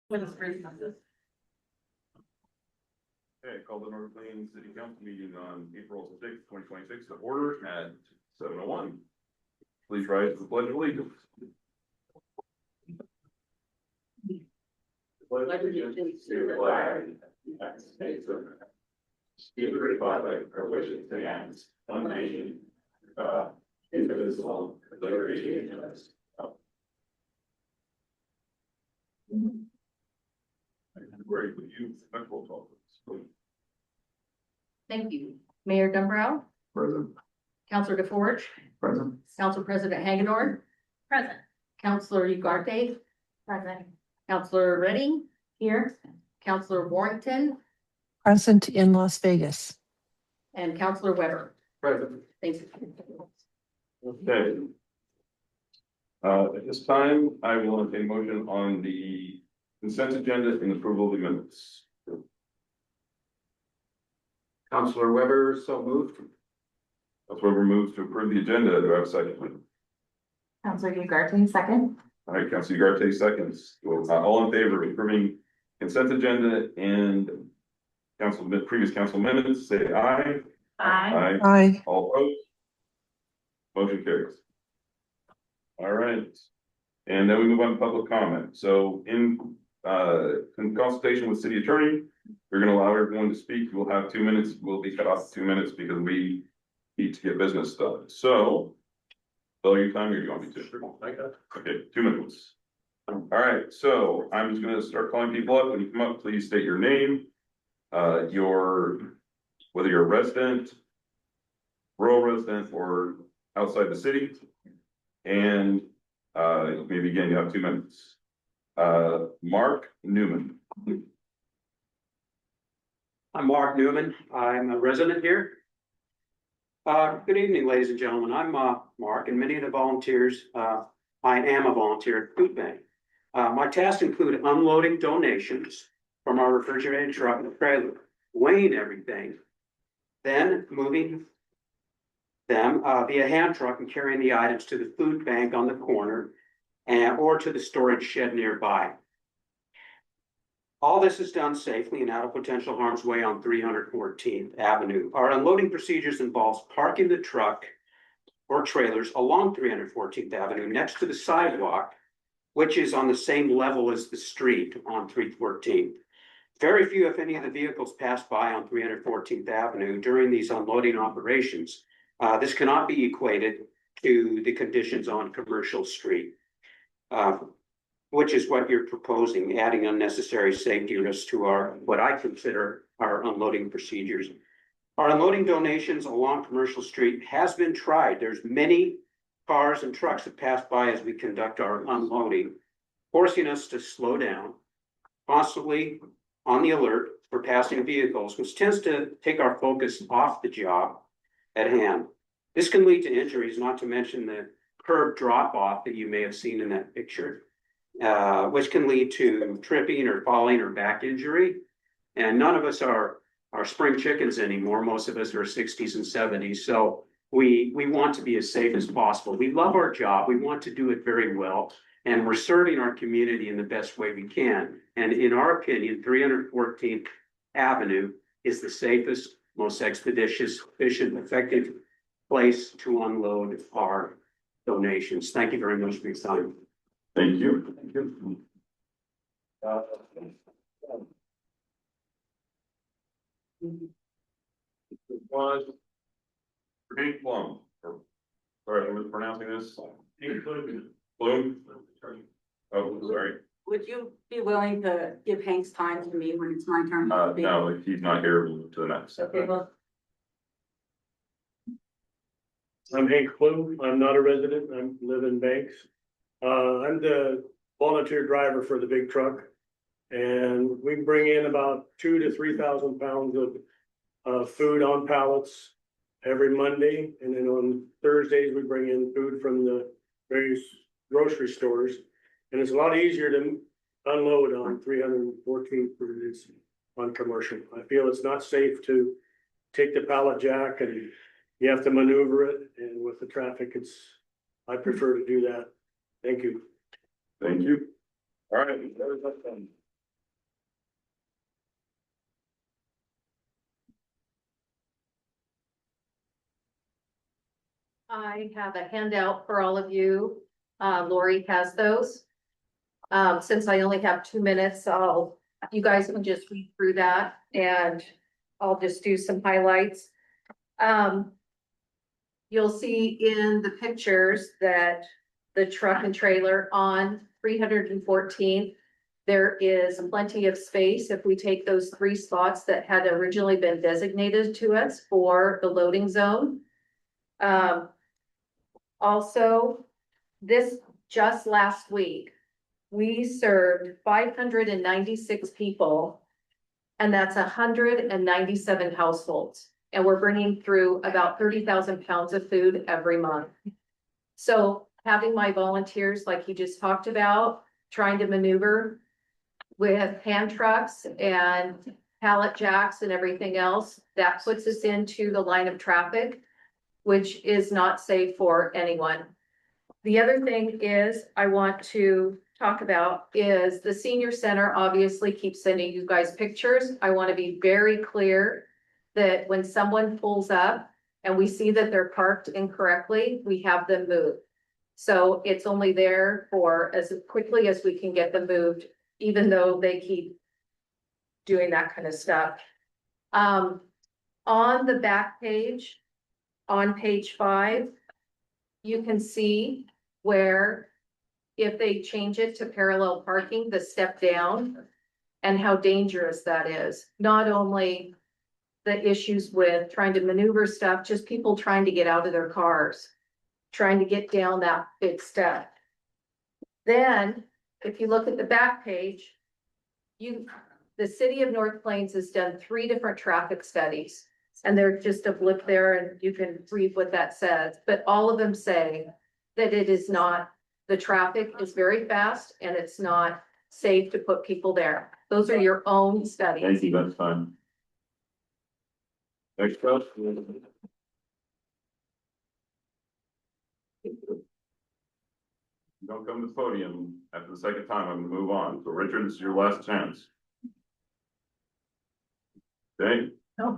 For the spring census. Okay, call the North Plains City Council meeting on April 6th, 2026 to order at 7:01. Please rise to the pledge of allegiance. Pledge allegiance to the flag of the United States of America, to the republic for which it stands, one nation, God, indivisible, with liberty and justice. Great, with you, roll call, please. Thank you. Mayor Dumbrell, Present. Councilor DeForge, Present. Council President Hagedorn. Present. Councilor Ugarte. Present. Councilor Redding. Here. Councilor Warrington Present in Las Vegas. and Councilor Weber. Present. Thank you. Okay. At this time, I will entertain a motion on the consent agenda and approval of the minutes. Counselor Weber, so moved. Councilor Weber moves to approve the agenda. Do I have a second? Councilor Ugarte, second. All right, Councilor Ugarte seconds. All in favor of approving consent agenda and previous council minutes, say aye. Aye. Aye. All opposed? Motion carries. All right. And then we move on to public comment. So in consultation with city attorney, we're gonna allow everyone to speak. We'll have 2 minutes. We'll be cut off 2 minutes because we need to get business done. So, Bill, your time, or do you want me to? Okay, 2 minutes. All right, so I'm just gonna start calling people up. When you come up, please state your name, whether you're a resident, rural resident, or outside the city. And maybe again, you have 2 minutes. Mark Newman. I'm Mark Newman. I'm a resident here. Good evening, ladies and gentlemen. I'm Mark, and many of the volunteers, I am a volunteer at Food Bank. My tasks include unloading donations from our refrigerated truck and trailer, weighing everything, then moving them via hand truck and carrying the items to the food bank on the corner or to the storage shed nearby. All this is done safely and out of potential harm's way on 314th Avenue. Our unloading procedures involves parking the truck or trailers along 314th Avenue next to the sidewalk, which is on the same level as the street on 314th. Very few, if any, of the vehicles pass by on 314th Avenue during these unloading operations. This cannot be equated to the conditions on Commercial Street, which is what you're proposing, adding unnecessary safety risks to what I consider our unloading procedures. Our unloading donations along Commercial Street has been tried. There's many cars and trucks that pass by as we conduct our unloading, forcing us to slow down, constantly on the alert for passing vehicles, which tends to take our focus off the job at hand. This can lead to injuries, not to mention the curb drop off that you may have seen in that picture, which can lead to tripping or falling or back injury. And none of us are spring chickens anymore. Most of us are 60s and 70s. So we want to be as safe as possible. We love our job. We want to do it very well. And we're serving our community in the best way we can. And in our opinion, 314th Avenue is the safest, most expeditious, efficient, effective place to unload our donations. Thank you very much for your time. Thank you. Thank you. Was Hank Plum, sorry, I'm mispronouncing this. Bloom. Oh, sorry. Would you be willing to give Hank's time to me when it's my turn? to speak? No, if he's not here, we'll move to the next. Okay, well, I'm Hank Bloom. I'm not a resident. I live in Banks. I'm the volunteer driver for the big truck. And we bring in about 2,000 to 3,000 pounds of food on pallets every Monday. And then on Thursdays, we bring in food from the various grocery stores. And it's a lot easier to unload on 314th than it is on Commercial. I feel it's not safe to take the pallet jack and you have to maneuver it, and with the traffic, I prefer to do that. Thank you. Thank you. All right. I have a handout for all of you. Lori has those. Since I only have 2 minutes, you guys can just read through that and I'll just do some highlights. You'll see in the pictures that the truck and trailer on 314th, there is plenty of space if we take those 3 spots that had originally been designated to us for the loading zone. Also, just last week, we served 596 people. And that's 197 households. And we're bringing through about 30,000 pounds of food every month. So having my volunteers, like you just talked about, trying to maneuver with hand trucks and pallet jacks and everything else, that puts us into the line of traffic, which is not safe for anyone. The other thing is I want to talk about is the senior center obviously keeps sending you guys pictures. I want to be very clear that when someone pulls up and we see that they're parked incorrectly, we have them moved. So it's only there for as quickly as we can get them moved, even though they keep doing that kind of stuff. On the back page, on page 5, you can see where if they change it to parallel parking, the step down, and how dangerous that is. Not only the issues with trying to maneuver stuff, just people trying to get out of their cars, trying to get down that big step. Then, if you look at the back page, the city of North Plains has done 3 different traffic studies. And there's just a blip there and you can read what that says, but all of them say that it is not, the traffic is very fast and it's not safe to put people there. Those are your own studies. Thank you, that's fine. Next question. Don't come to the podium after the second time, I'm gonna move on. So Richard, this is your last chance. Okay? No.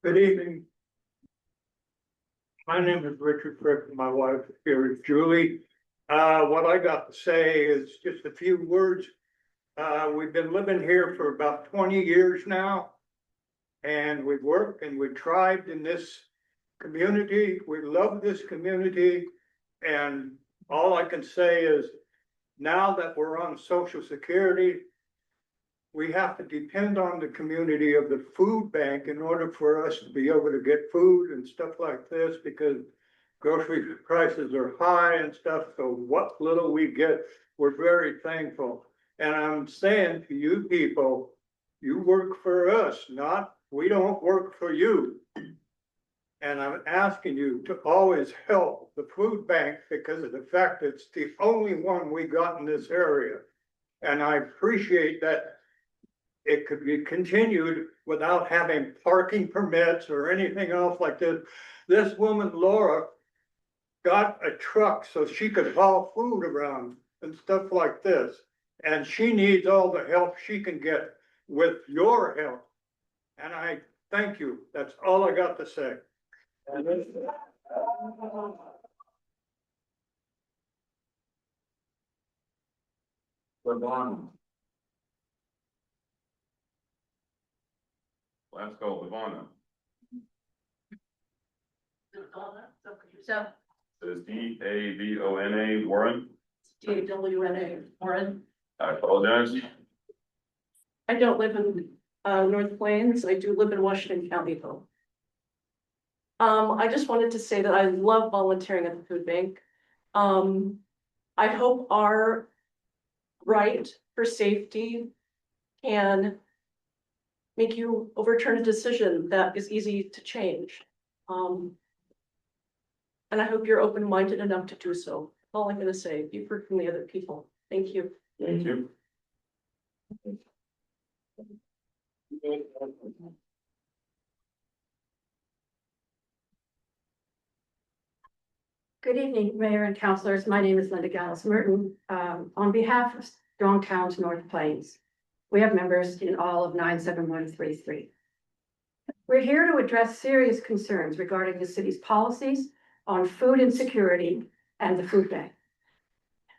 Good evening. My name is Richard Frick, my wife here is Julie. What I got to say is just a few words. We've been living here for about 20 years now. And we've worked and we've thrived in this community. We love this community. And all I can say is now that we're on Social Security, we have to depend on the community of the food bank in order for us to be able to get food and stuff like this, because grocery prices are high and stuff. So what little we get, we're very thankful. And I'm saying to you people, you work for us, we don't work for you. And I'm asking you to always help the food bank because of the fact that it's the only one we got in this area. And I appreciate that it could be continued without having parking permits or anything else like this. This woman, Laura, got a truck so she could haul food around and stuff like this. And she needs all the help she can get with your help. And I thank you. That's all I got to say. Last call, Ivana. So, Says DAVONA, Warren. DWNA, Warren. I apologize. I don't live in North Plains. I do live in Washington County though. I just wanted to say that I love volunteering at the food bank. I hope our right for safety can make you overturn a decision that is easy to change. And I hope you're open-minded enough to do so. All I'm gonna say, you've heard from the other people. Thank you. Thank you. Good evening, Mayor and Councilors. My name is Linda Gallis Merton, on behalf of Strong Towns North Plains. We have members in all of 97133. We're here to address serious concerns regarding the city's policies on food insecurity and the food bank,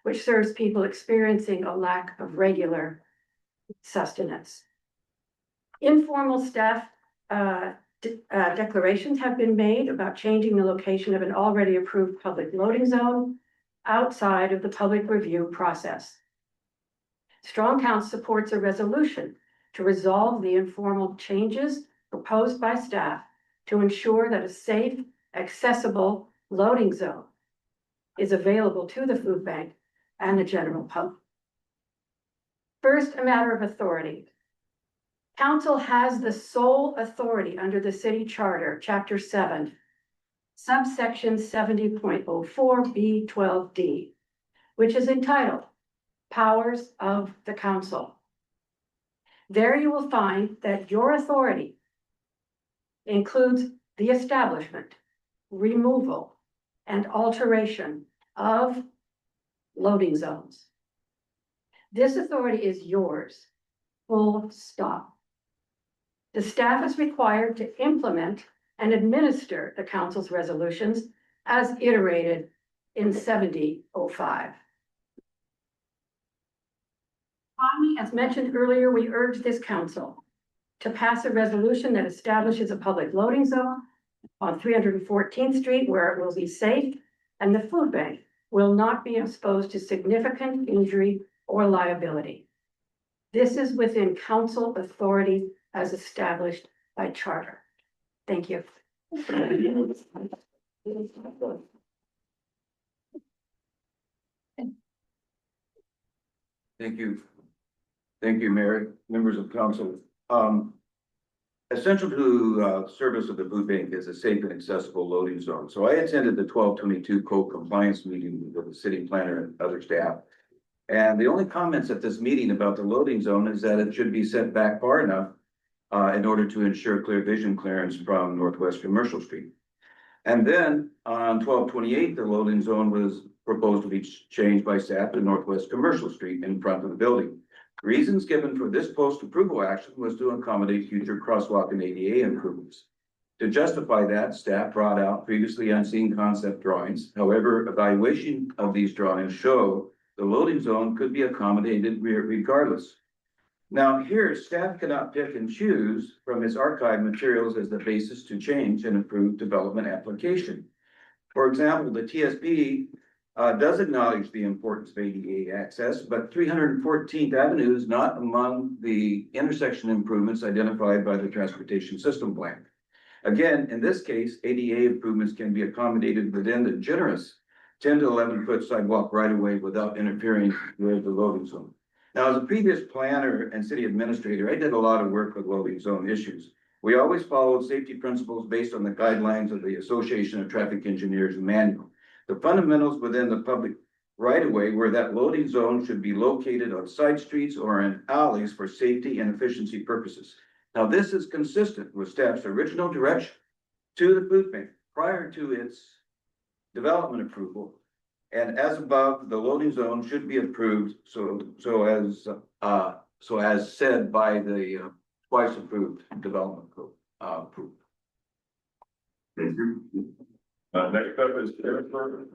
which serves people experiencing a lack of regular sustenance. Informal staff declarations have been made about changing the location of an already approved public loading zone outside of the public review process. Strong Council supports a resolution to resolve the informal changes proposed by staff to ensure that a safe, accessible loading zone is available to the food bank and the general public. First, a matter of authority. Council has the sole authority under the city charter, chapter 7, subsection 70.04B12D, which is entitled Powers of the Council. There you will find that your authority includes the establishment, removal, and alteration of loading zones. This authority is yours, full stop. The staff is required to implement and administer the council's resolutions as iterated in 7005. Finally, as mentioned earlier, we urge this council to pass a resolution that establishes a public loading zone on 314th Street where it will be safe and the food bank will not be exposed to significant injury or liability. This is within council authority as established by charter. Thank you. Thank you. Thank you, Mayor, members of council. Essential to service of the food bank is a safe and accessible loading zone. So I attended the 1222 code compliance meeting with the city planner and other staff. And the only comments at this meeting about the loading zone is that it should be set back far enough in order to ensure clear vision clearance from Northwest Commercial Street. And then on 1228, the loading zone was proposed to be changed by staff to Northwest Commercial Street in front of the building. Reasons given for this post-approval action was to accommodate future crosswalk and ADA improvements. To justify that, staff brought out previously unseen concept drawings. However, evaluation of these drawings show the loading zone could be accommodated regardless. Now here, staff cannot pick and choose from its archive materials as the basis to change and improve development application. For example, the TSP does acknowledge the importance of ADA access, but 314th Avenue is not among the intersection improvements identified by the Transportation System Plan. Again, in this case, ADA improvements can be accommodated within the generous 10 to 11 foot sidewalk right away without interfering with the loading zone. Now, as a previous planner and city administrator, I did a lot of work with loading zone issues. We always followed safety principles based on the guidelines of the Association of Traffic Engineers manual. The fundamentals within the public right-of-way were that loading zones should be located on side streets or in alleys for safety and efficiency purposes. Now, this is consistent with staff's original direction to the food bank prior to its development approval. And as above, the loading zone should be approved so as said by the twice approved development code approval. Thank you. Next up is Jennifer.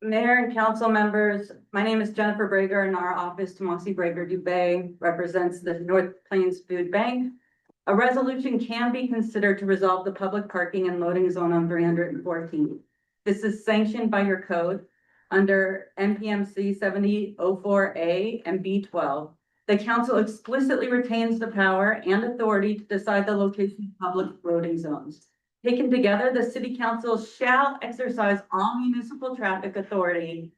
Mayor and council members, my name is Jennifer Brager, and our office, Tomasi Brager Dubé, represents the North Plains Food Bank. A resolution can be considered to resolve the public parking and loading zone on 314. This is sanctioned by your code under NPMC 7004A and B12. The council explicitly retains the power and authority to decide the location of public loading zones. Taken together, the city council shall exercise all municipal traffic authority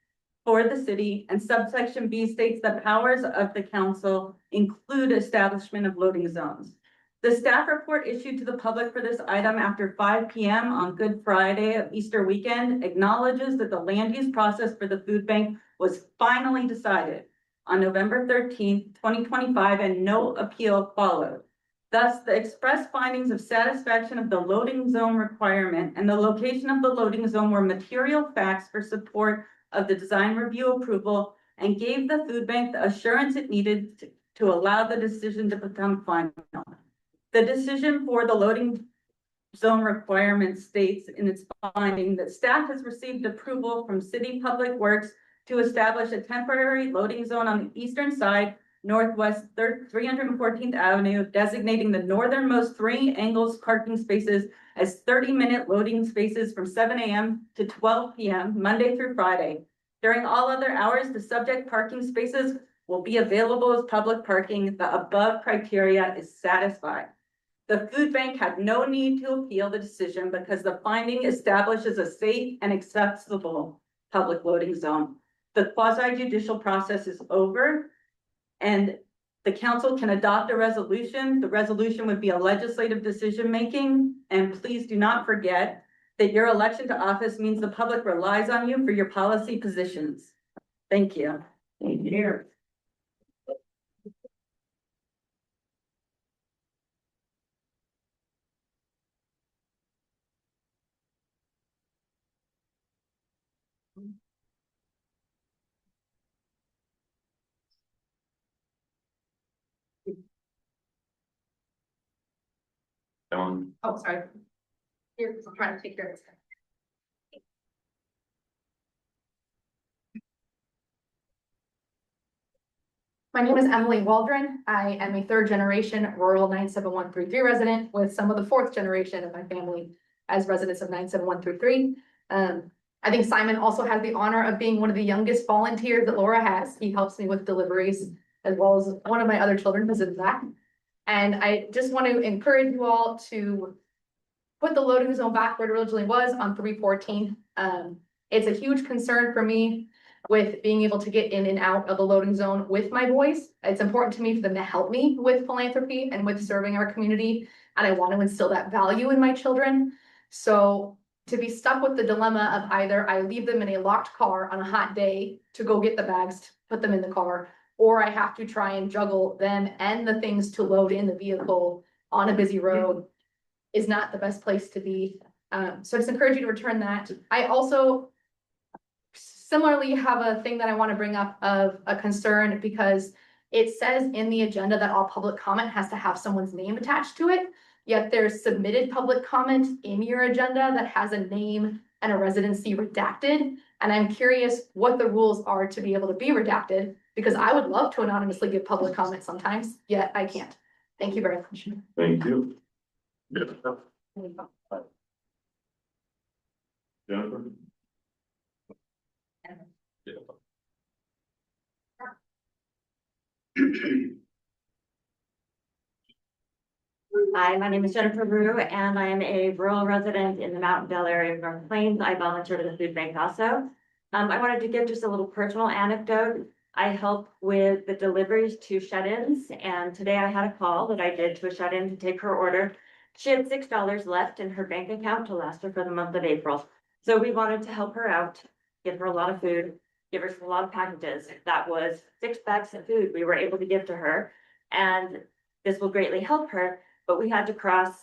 for the city, and subsection B states that powers of the council include establishment of loading zones. The staff report issued to the public for this item after 5 p.m. on Good Friday of Easter weekend acknowledges that the land use process for the food bank was finally decided on November 13th, 2025, and no appeal followed. Thus, the express findings of satisfaction of the loading zone requirement and the location of the loading zone were material facts for support of the design review approval and gave the food bank the assurance it needed to allow the decision to become final. The decision for the loading zone requirement states in its finding that staff has received approval from City Public Works to establish a temporary loading zone on the eastern side, northwest 314th Avenue, designating the northernmost 3 angles parking spaces as 30-minute loading spaces from 7 a.m. to 12 p.m., Monday through Friday. During all other hours, the subject parking spaces will be available as public parking. The above criteria is satisfied. The food bank had no need to appeal the decision because the finding establishes a safe and accessible public loading zone. The quasi-judicial process is over and the council can adopt a resolution. The resolution would be a legislative decision-making. And please do not forget that your election to office means the public relies on you for your policy positions. Thank you. Thank you. Ellen, Oh, sorry. Here, I'm trying to take care of this. My name is Emily Waldron. I am a 3rd generation rural 97133 resident with some of the 4th generation of my family as residents of 97133. I think Simon also has the honor of being one of the youngest volunteers that Laura has. He helps me with deliveries as well as one of my other children, Mrs. Zach. And I just want to encourage you all to put the loading zone back where it originally was on 314. It's a huge concern for me with being able to get in and out of the loading zone with my boys. It's important to me for them to help me with philanthropy and with serving our community. And I want to instill that value in my children. So to be stuck with the dilemma of either I leave them in a locked car on a hot day to go get the bags, to put them in the car, or I have to try and juggle them and the things to load in the vehicle on a busy road is not the best place to be. So I just encourage you to return that. I also similarly have a thing that I want to bring up of a concern because it says in the agenda that all public comment has to have someone's name attached to it. Yet there's submitted public comment in your agenda that has a name and a residency redacted. And I'm curious what the rules are to be able to be redacted because I would love to anonymously give public comment sometimes, yet I can't. Thank you very much. thank you. Jennifer? Hi, my name is Jennifer Brew, and I am a rural resident in the Mountain Dell area of North Plains. I volunteer to the food bank also. I wanted to give just a little personal anecdote. I help with the deliveries to shut-ins, and today I had a call that I did to a shut-in to take her order. She had $6 left in her bank account to last her for the month of April. So we wanted to help her out, give her a lot of food, give her a lot of packages. That was 6 bags of food we were able to give to her, and this will greatly help her. But we had to cross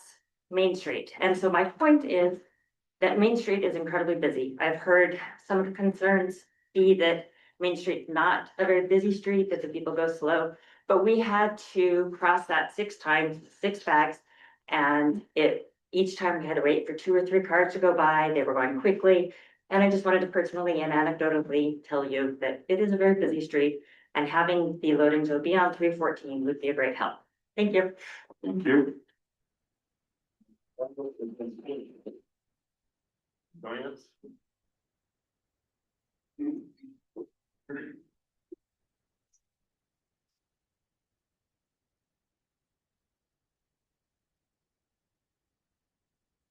Main Street. And so my point is that Main Street is incredibly busy. I've heard some of the concerns be that Main Street's not a very busy street, that the people go slow. But we had to cross that 6 times, 6 bags. And each time we had to wait for 2 or 3 cars to go by. They were going quickly. And I just wanted to personally and anecdotally tell you that it is a very busy street. And having the loading zone be on 314 would be a great help. Thank you. Thank you. Diane?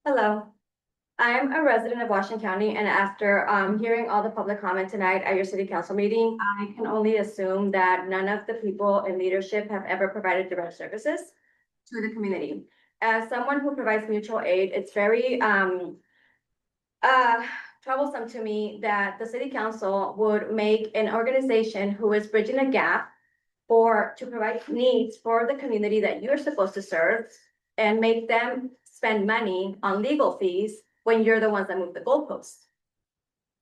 Hello, I'm a resident of Washington County, and after hearing all the public comment tonight at your city council meeting, I can only assume that none of the people in leadership have ever provided direct services to the community. As someone who provides mutual aid, it's very troublesome to me that the city council would make an organization who is bridging a gap to provide needs for the community that you're supposed to serve and make them spend money on legal fees when you're the ones that move the goalposts.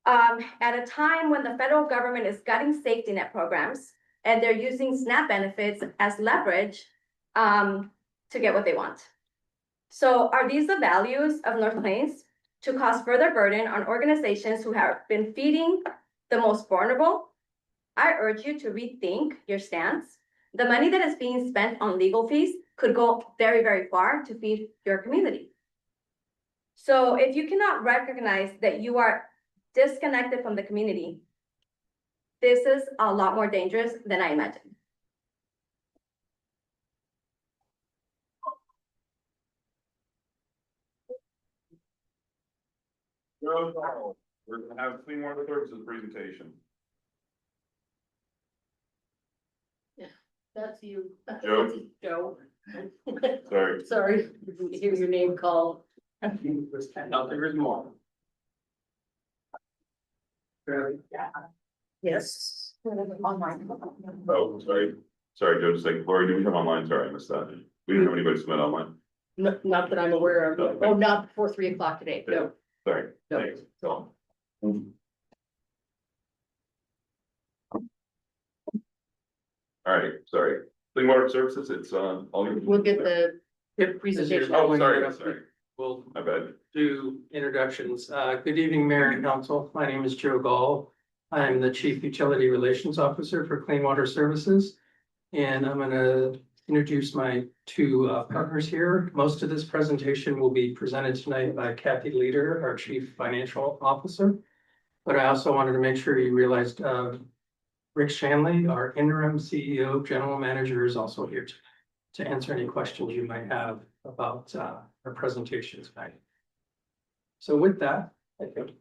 At a time when the federal government is gutting safety net programs and they're using SNAP benefits as leverage to get what they want. So are these the values of North Plains? To cause further burden on organizations who have been feeding the most vulnerable? I urge you to rethink your stance. The money that is being spent on legal fees could go very, very far to feed your community. So if you cannot recognize that you are disconnected from the community, this is a lot more dangerous than I imagined. We're gonna have Clean Water Services presentation. That's you. Joe? Joe. Sorry. Sorry, hear your name called. Now there's more. Yes. Online. Oh, sorry. Sorry, Joe, just like, Lori, do we have online? Sorry, I missed that. We didn't have anybody submit online. Not that I'm aware of. Okay. Oh, not before 3 o'clock today. No. Sorry. No. Thanks. So. All right, sorry. Clean Water Services, it's all your. We'll get the presentation. Oh, sorry. We'll My bad. do introductions. Good evening, Mayor and Council. My name is Joe Gall. I'm the Chief Utility Relations Officer for Clean Water Services. And I'm gonna introduce my two partners here. Most of this presentation will be presented tonight by Kathy Leader, our Chief Financial Officer. But I also wanted to make sure you realized Rick Shanley, our interim CEO, General Manager, is also here to answer any questions you might have about our presentation tonight. So with that, I think.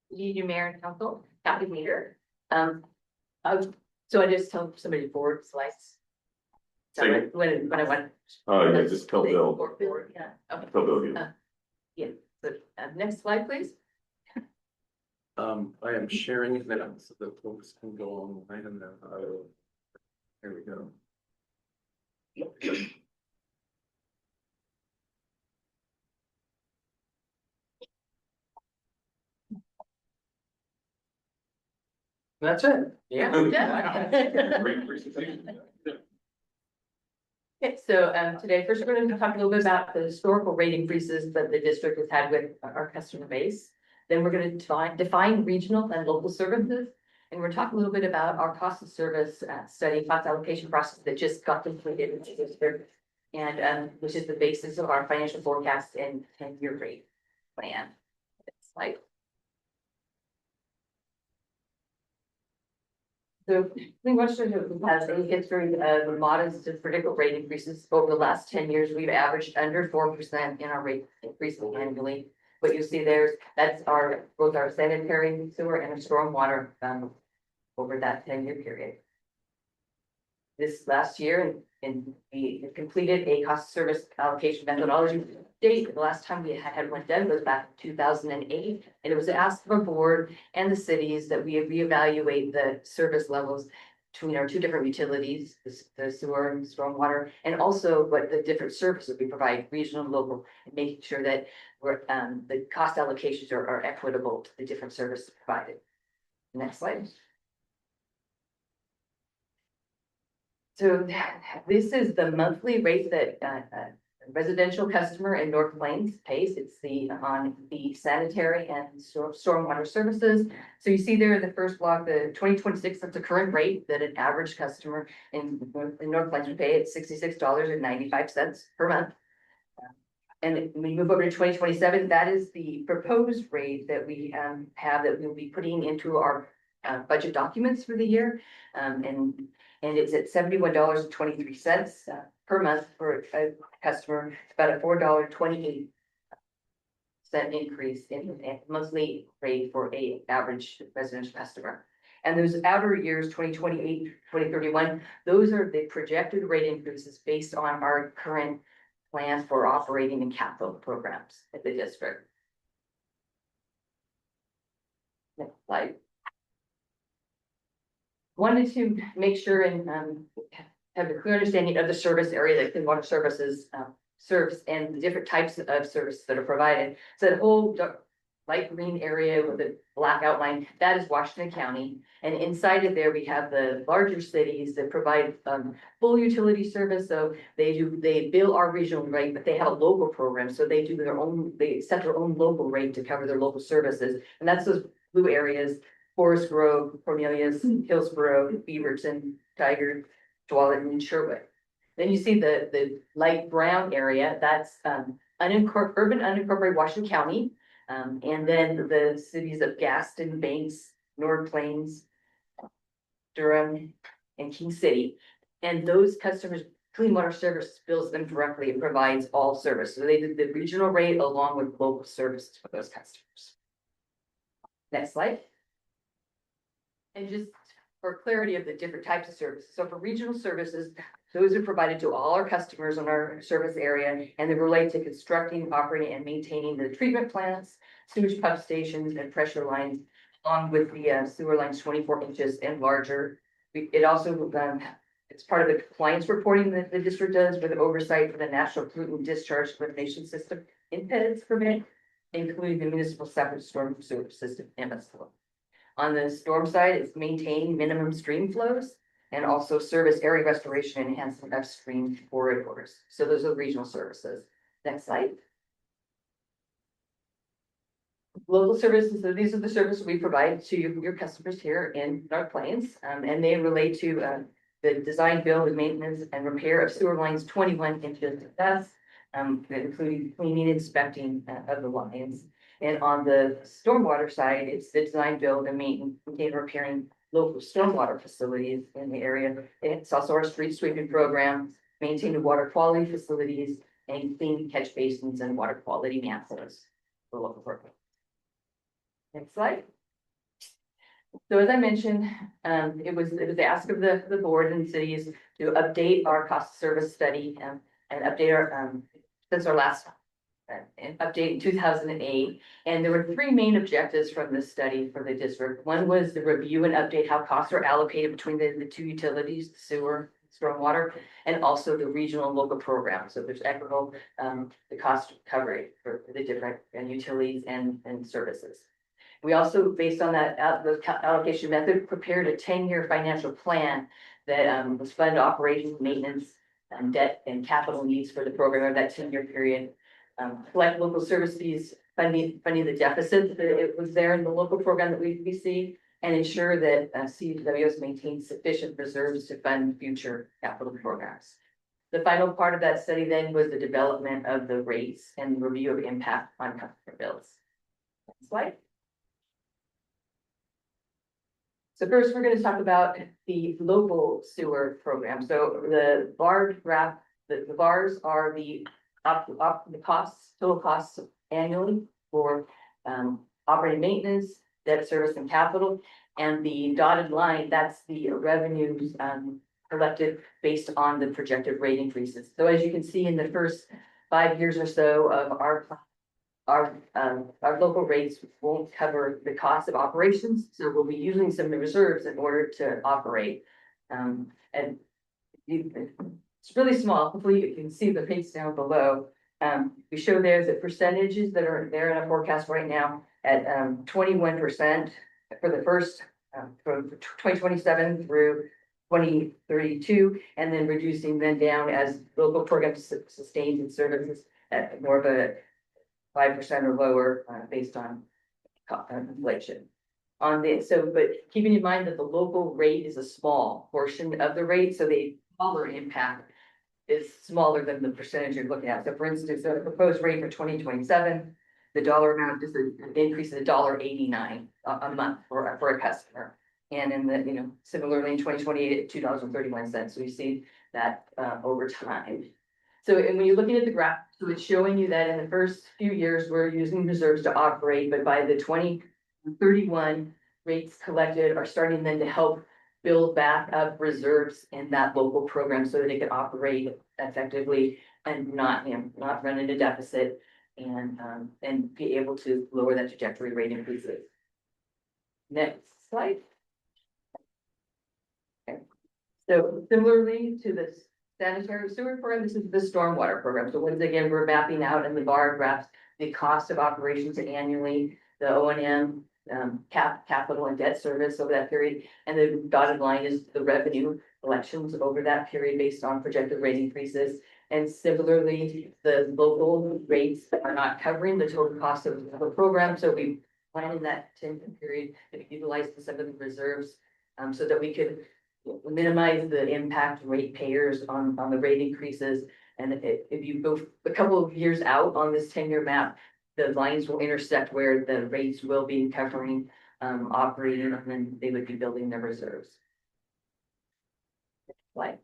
You, Mayor and Council, Kathy Leader. So I just tell somebody to forward slides. So Say- when I went. Yeah, just tell Bill. Forward, yeah, okay, Tell Bill again. yeah, so next slide, please. I am sharing it now so that folks can go online and then there we go. That's it. Yeah. Great presentation. Okay, so today, first, we're going to talk a little bit about the historical rate increases that the district has had with our customer base. Then we're going to define regional and local services. And we're talking a little bit about our cost of service study cost allocation process that just got completed in the district. And which is the basis of our financial forecast and 10-year rate plan. It's like. So Clean Water Services has a history of modest to predictable rate increases. Over the last 10 years, we've averaged under 4% in our rate increase annually. What you see there, that's both our sanitary sewer and our stormwater over that 10-year period. This last year, and we completed a cost of service allocation methodology date. The last time we had one done was back in 2008, and it was asked of our board and the cities that we reevaluate the service levels between our two different utilities, the sewer and stormwater, and also what the different services we provide, regional and local, and making sure that we're the cost allocations are equitable to the different services provided. Next slide. So this is the monthly rate that a residential customer in North Plains pays. It's on the sanitary and stormwater services. So you see there in the first block, the 2026, that's the current rate that an average customer in North Plains would pay at $66.95 per month. And when we move over to 2027, that is the proposed rate that we have that we'll be putting into our budget documents for the year. And it's at $71.23 per month for a customer. It's about a $4.28 increase in monthly rate for a average residential customer. And those outer years, 2028, 2031, those are the projected rate increases based on our current plan for operating and capital programs at the district. Next slide. wanted to make sure and have a clear understanding of the service area that Clean Water Services serves and the different types of services that are provided. So the whole light green area with the black outline, that is Washington County. And inside of there, we have the larger cities that provide full utility service. So they bill our regional rate, but they have a local program. So they do they set their own local rate to cover their local services. And that's those blue areas: Forest Grove, Cornelius, Hillsborough, Beaverton, Tiger, Tualatin, and Sherwood. Then you see the light brown area, that's urban unincorporated Washington County. And then the cities of Gaston, Banks, North Plains, Durham, and King City. And those customers, Clean Water Service bills them directly and provides all service. So they did the regional rate along with local services for those customers. Next slide. And just for clarity of the different types of services. So for regional services, those are provided to all our customers in our service area, and they relate to constructing, operating, and maintaining the treatment plants, sewage pump stations, and pressure lines, along with the sewer lines 24 inches and larger. It also, it's part of the compliance reporting that the district does with oversight for the National Pollutant Discharge Elimination System impedance permit, including the municipal separate storm sewer system MSFLO. On the storm side, it's maintaining minimum stream flows and also service area restoration and enhancement upstream corridors. So those are the regional services. Next slide. Local services, so these are the services we provide to your customers here in North Plains, and they relate to the design, build, and maintenance and repair of sewer lines 21 inches of depth, including cleaning, inspecting of the lines. And on the stormwater side, it's the design, build, and maintain, repairing local stormwater facilities in the area. It's also our street sweeping program, maintaining water quality facilities, and clean catch basins and water quality manholes for local program. Next slide. So as I mentioned, it was the ask of the board and cities to update our cost of service study and update our since our last update in 2008. And there were three main objectives from this study for the district. One was to review and update how costs are allocated between the two utilities, the sewer, stormwater, and also the regional and local programs. So there's equitable, the cost recovery for the different utilities and services. We also, based on that allocation method, prepared a 10-year financial plan that was fund operations, maintenance, and debt and capital needs for the program of that 10-year period. Collect local service fees, funding the deficit that it was there in the local program that we see, and ensure that CWS maintains sufficient reserves to fund future capital programs. The final part of that study then was the development of the rates and review of impact on customer bills. Next slide. So first, we're going to talk about the local sewer program. So the bar graph, the bars are the costs, total costs annually for operating maintenance, debt service, and capital. And the dotted line, that's the revenues collected based on the projected rate increases. So as you can see, in the first 5 years or so of our local rates won't cover the cost of operations, so we'll be using some reserves in order to operate. And it's really small. Hopefully you can see the rates down below. We show there the percentages that are there in our forecast right now at 21% for the first from 2027 through 2032, and then reducing then down as local programs sustained and services at more of a 5% or lower based on inflation. But keeping in mind that the local rate is a small portion of the rate, so the dollar impact is smaller than the percentage you're looking at. So for instance, the proposed rate for 2027, the dollar amount is an increase of $1.89 a month for a customer. And in the, similarly in 2028 at $2.31. So we see that over time. So, and when you're looking at the graph, so it's showing you that in the first few years, we're using reserves to operate, but by the 2031 rates collected are starting then to help build back up reserves in that local program so that they can operate effectively and not run into deficit and be able to lower that trajectory rate increases. Next slide. So similarly to the sanitary sewer program, this is the stormwater program. So once again, we're mapping out in the bar graphs, the cost of operations annually, the O and M, capital and debt service over that period. And the dotted line is the revenue collections over that period based on projected rate increases. And similarly, the local rates are not covering the total cost of the program. So we plan in that 10-year period to utilize some of the reserves so that we could minimize the impact ratepayers on the rate increases. And if you go a couple of years out on this 10-year map, the lines will intersect where the rates will be covering operating, and then they would be building their reserves. Like.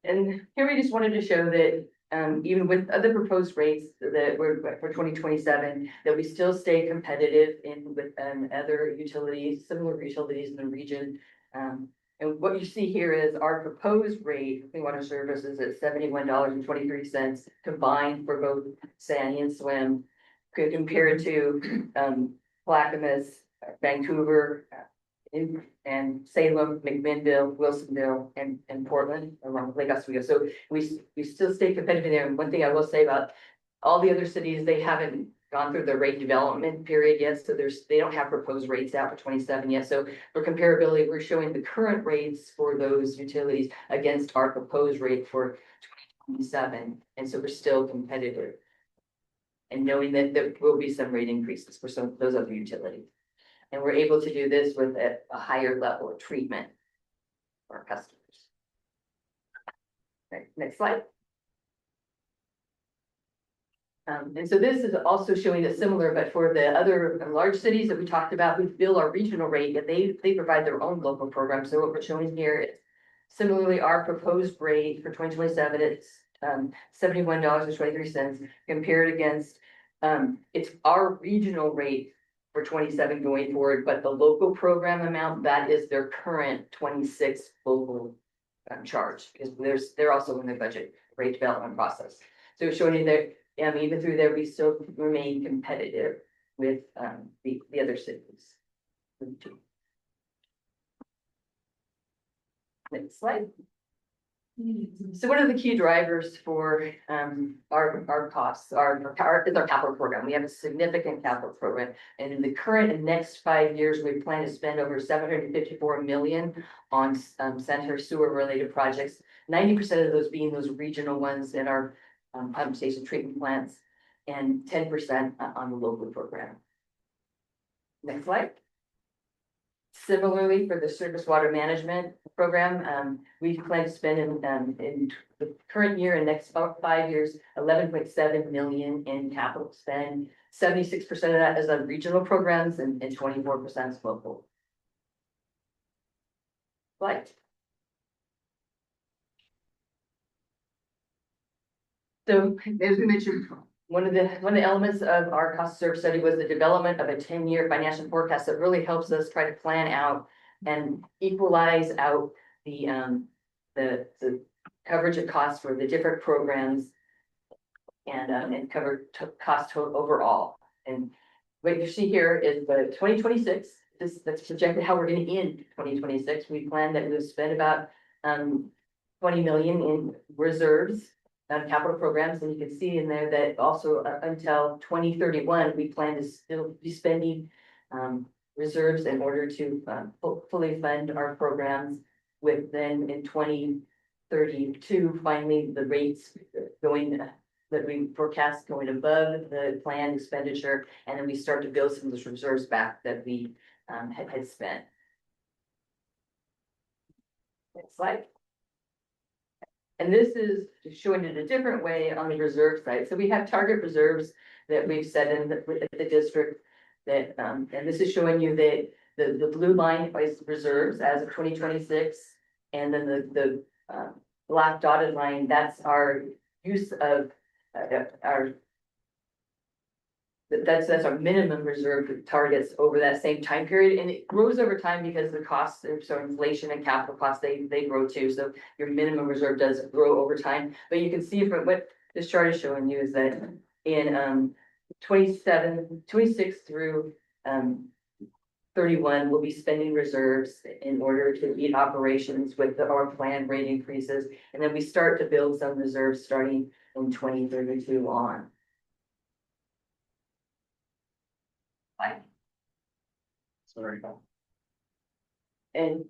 And here we just wanted to show that even with other proposed rates that were for 2027, that we still stay competitive with other utilities, similar utilities in the region. And what you see here is our proposed rate for clean water services at $71.23 combined for both Sandy and Swim, compared to Clackamas, Vancouver, and Salem, McMinnville, Wilsonville, and Portland along Lake Oswego. So we still stay competitive there. And one thing I will say about all the other cities, they haven't gone through the rate development period yet. So they don't have proposed rates out for 27 yet. So for comparability, we're showing the current rates for those utilities against our proposed rate for 2027. And so we're still competitive. And knowing that there will be some rate increases for some of those other utilities. And we're able to do this with a higher level of treatment for our customers. Okay, next slide. And so this is also showing a similar, but for the other large cities that we talked about, we bill our regional rate, and they provide their own local program. So what we're showing here is similarly our proposed rate for 2027, it's $71.23 compared against it's our regional rate for 27 going forward, but the local program amount, that is their current 26 local charge, because they're also in the budget rate development process. So showing you that even through there, we still remain competitive with the other cities. Next slide. So what are the key drivers for our costs? Our capital program. We have a significant capital program, and in the current and next 5 years, we plan to spend over $754 million on sanitary sewer related projects. 90% of those being those regional ones in our pump station treatment plants, and 10% on the local program. Next slide. Similarly, for the surface water management program, we plan to spend in the current year and next 5 years, $11.7 million in capital spend. 76% of that is on regional programs and 24% is local. Right. So as we mentioned, one of the elements of our cost to serve study was the development of a 10-year financial forecast that really helps us try to plan out and equalize out the coverage of costs for the different programs and cover cost overall. And what you see here is the 2026. That's projected how we're going to end 2026. We plan that we'll spend about 20 million in reserves. Capital programs, and you can see in there that also until 2031, we plan to still be spending reserves in order to fully fund our programs. With then in 2032, finally the rates going that we forecast going above the planned expenditure, and then we start to build some of those reserves back that we had spent. Next slide. And this is showing it a different way on the reserve side. So we have target reserves that we've set in the district that, and this is showing you that the blue line is reserves as of 2026. And then the black dotted line, that's our use of that's our minimum reserve targets over that same time period, and it grows over time because the costs, so inflation and capital costs, they grow too. So your minimum reserve does grow over time. But you can see from what this chart is showing you is that in 26 through 31, we'll be spending reserves in order to meet operations with our planned rate increases. And then we start to build some reserves starting in 2032 on. Sorry. And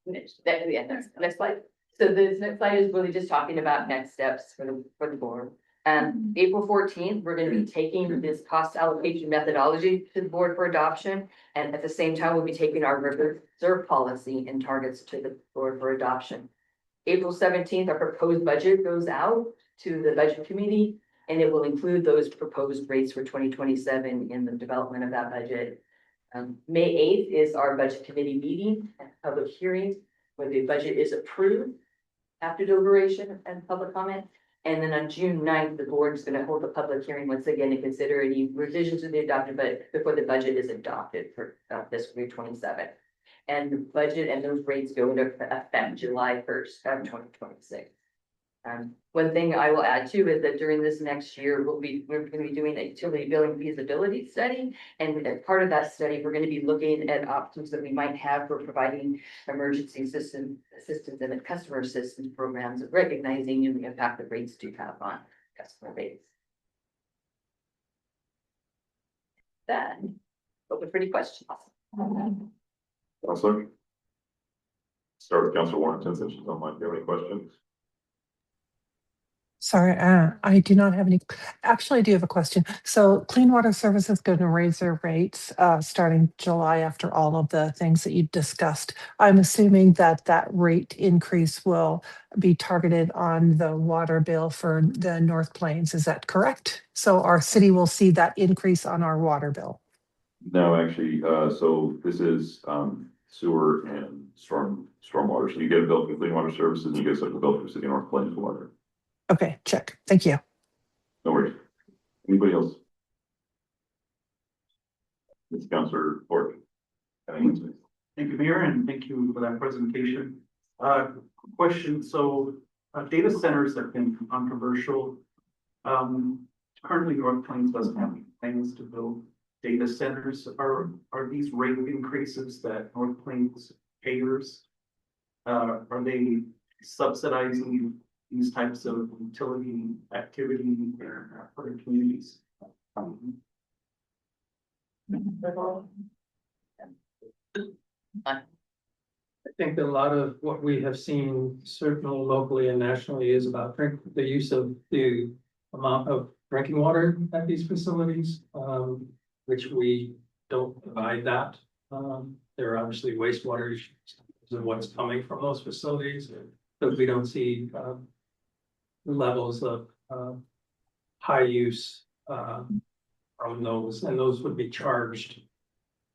next slide. So this next slide is really just talking about next steps for the board. April 14th, we're gonna be taking this cost allocation methodology to the board for adoption. And at the same time, we'll be taking our reserve policy and targets to the board for adoption. April 17th, our proposed budget goes out to the budget committee, and it will include those proposed rates for 2027 in the development of that budget. May 8th is our budget committee meeting and public hearing, where the budget is approved after deliberation and public comment. And then on June 9th, the board is going to hold a public hearing once again to consider any revisions to the adopted budget before the budget is adopted for fiscal year 27. And the budget and those rates go into effect July 1st of 2026. One thing I will add too is that during this next year, we're going to be doing a utility billing feasibility study. And as part of that study, we're going to be looking at options that we might have for providing emergency system assistance and customer assistance programs, recognizing the impact that rates do have on customer base. That open for any questions. Counselor? Start with Counselor Warrington, since she's online. Do you have any questions? Sorry, I do not have any. Actually, I do have a question. So Clean Water Services is going to raise their rates starting July after all of the things that you discussed. I'm assuming that that rate increase will be targeted on the water bill for the North Plains. Is that correct? So our city will see that increase on our water bill. No, actually, so this is sewer and stormwater. So you get a bill from Clean Water Services and you get a separate bill from City of North Plains Water. Okay, check. Thank you. No worries. Anybody else? It's Counselor Ford. Thank you, Mayor, and thank you for that presentation. Question, so data centers have been controversial. Currently North Plains doesn't have any plans to build data centers. Are these rate increases that North Plains payers, are they subsidizing these types of utility activity for the communities? I think that a lot of what we have seen, certainly locally and nationally, is about the use of the amount of drinking water at these facilities, which we don't provide that. There are obviously wastewater issues of what's coming from those facilities, but we don't see levels of high use from those, and those would be charged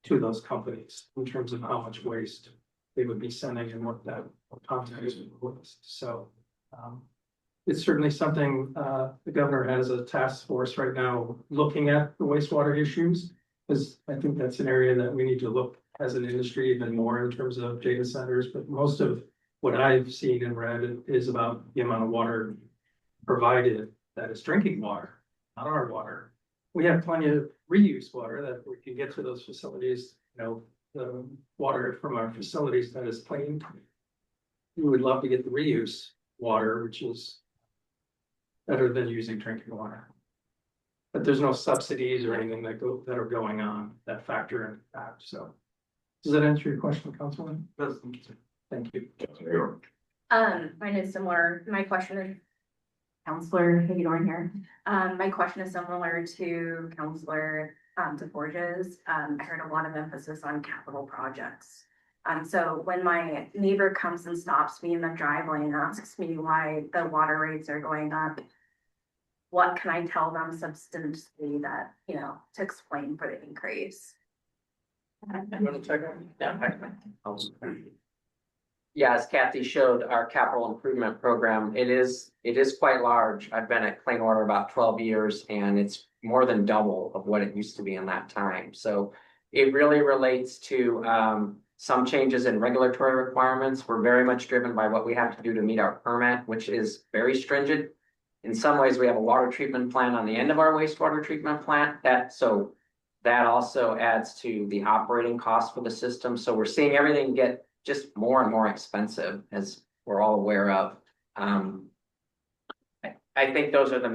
to those companies in terms of how much waste they would be sending and what that context was. So it's certainly something the governor has a task force right now looking at the wastewater issues, because I think that's an area that we need to look as an industry even more in terms of data centers. But most of what I've seen and read is about the amount of water provided that is drinking water, not our water. We have plenty of reuse water that we can get to those facilities. You know, the water from our facilities that is clean. We would love to get the reuse water, which is better than using drinking water. But there's no subsidies or anything that are going on that factor in that. So does that answer your question, Councilman? Yes, thank you, sir. Thank you. Mine is similar. My question is Counselor Hagedorn here. My question is similar to Counselor DeForge's. I heard a lot of emphasis on capital projects. So when my neighbor comes and stops me in the driveway and asks me why the water rates are going up, what can I tell them substantially that, you know, to explain for the increase? Yeah, as Kathy showed, our capital improvement program, it is quite large. I've been at Clean Water about 12 years and it's more than double of what it used to be in that time. So it really relates to some changes in regulatory requirements. We're very much driven by what we have to do to meet our permit, which is very stringent. in some ways, we have a water treatment plant on the end of our wastewater treatment plant. That also adds to the operating cost for the system. So we're seeing everything get just more and more expensive, as we're all aware of. I think those are the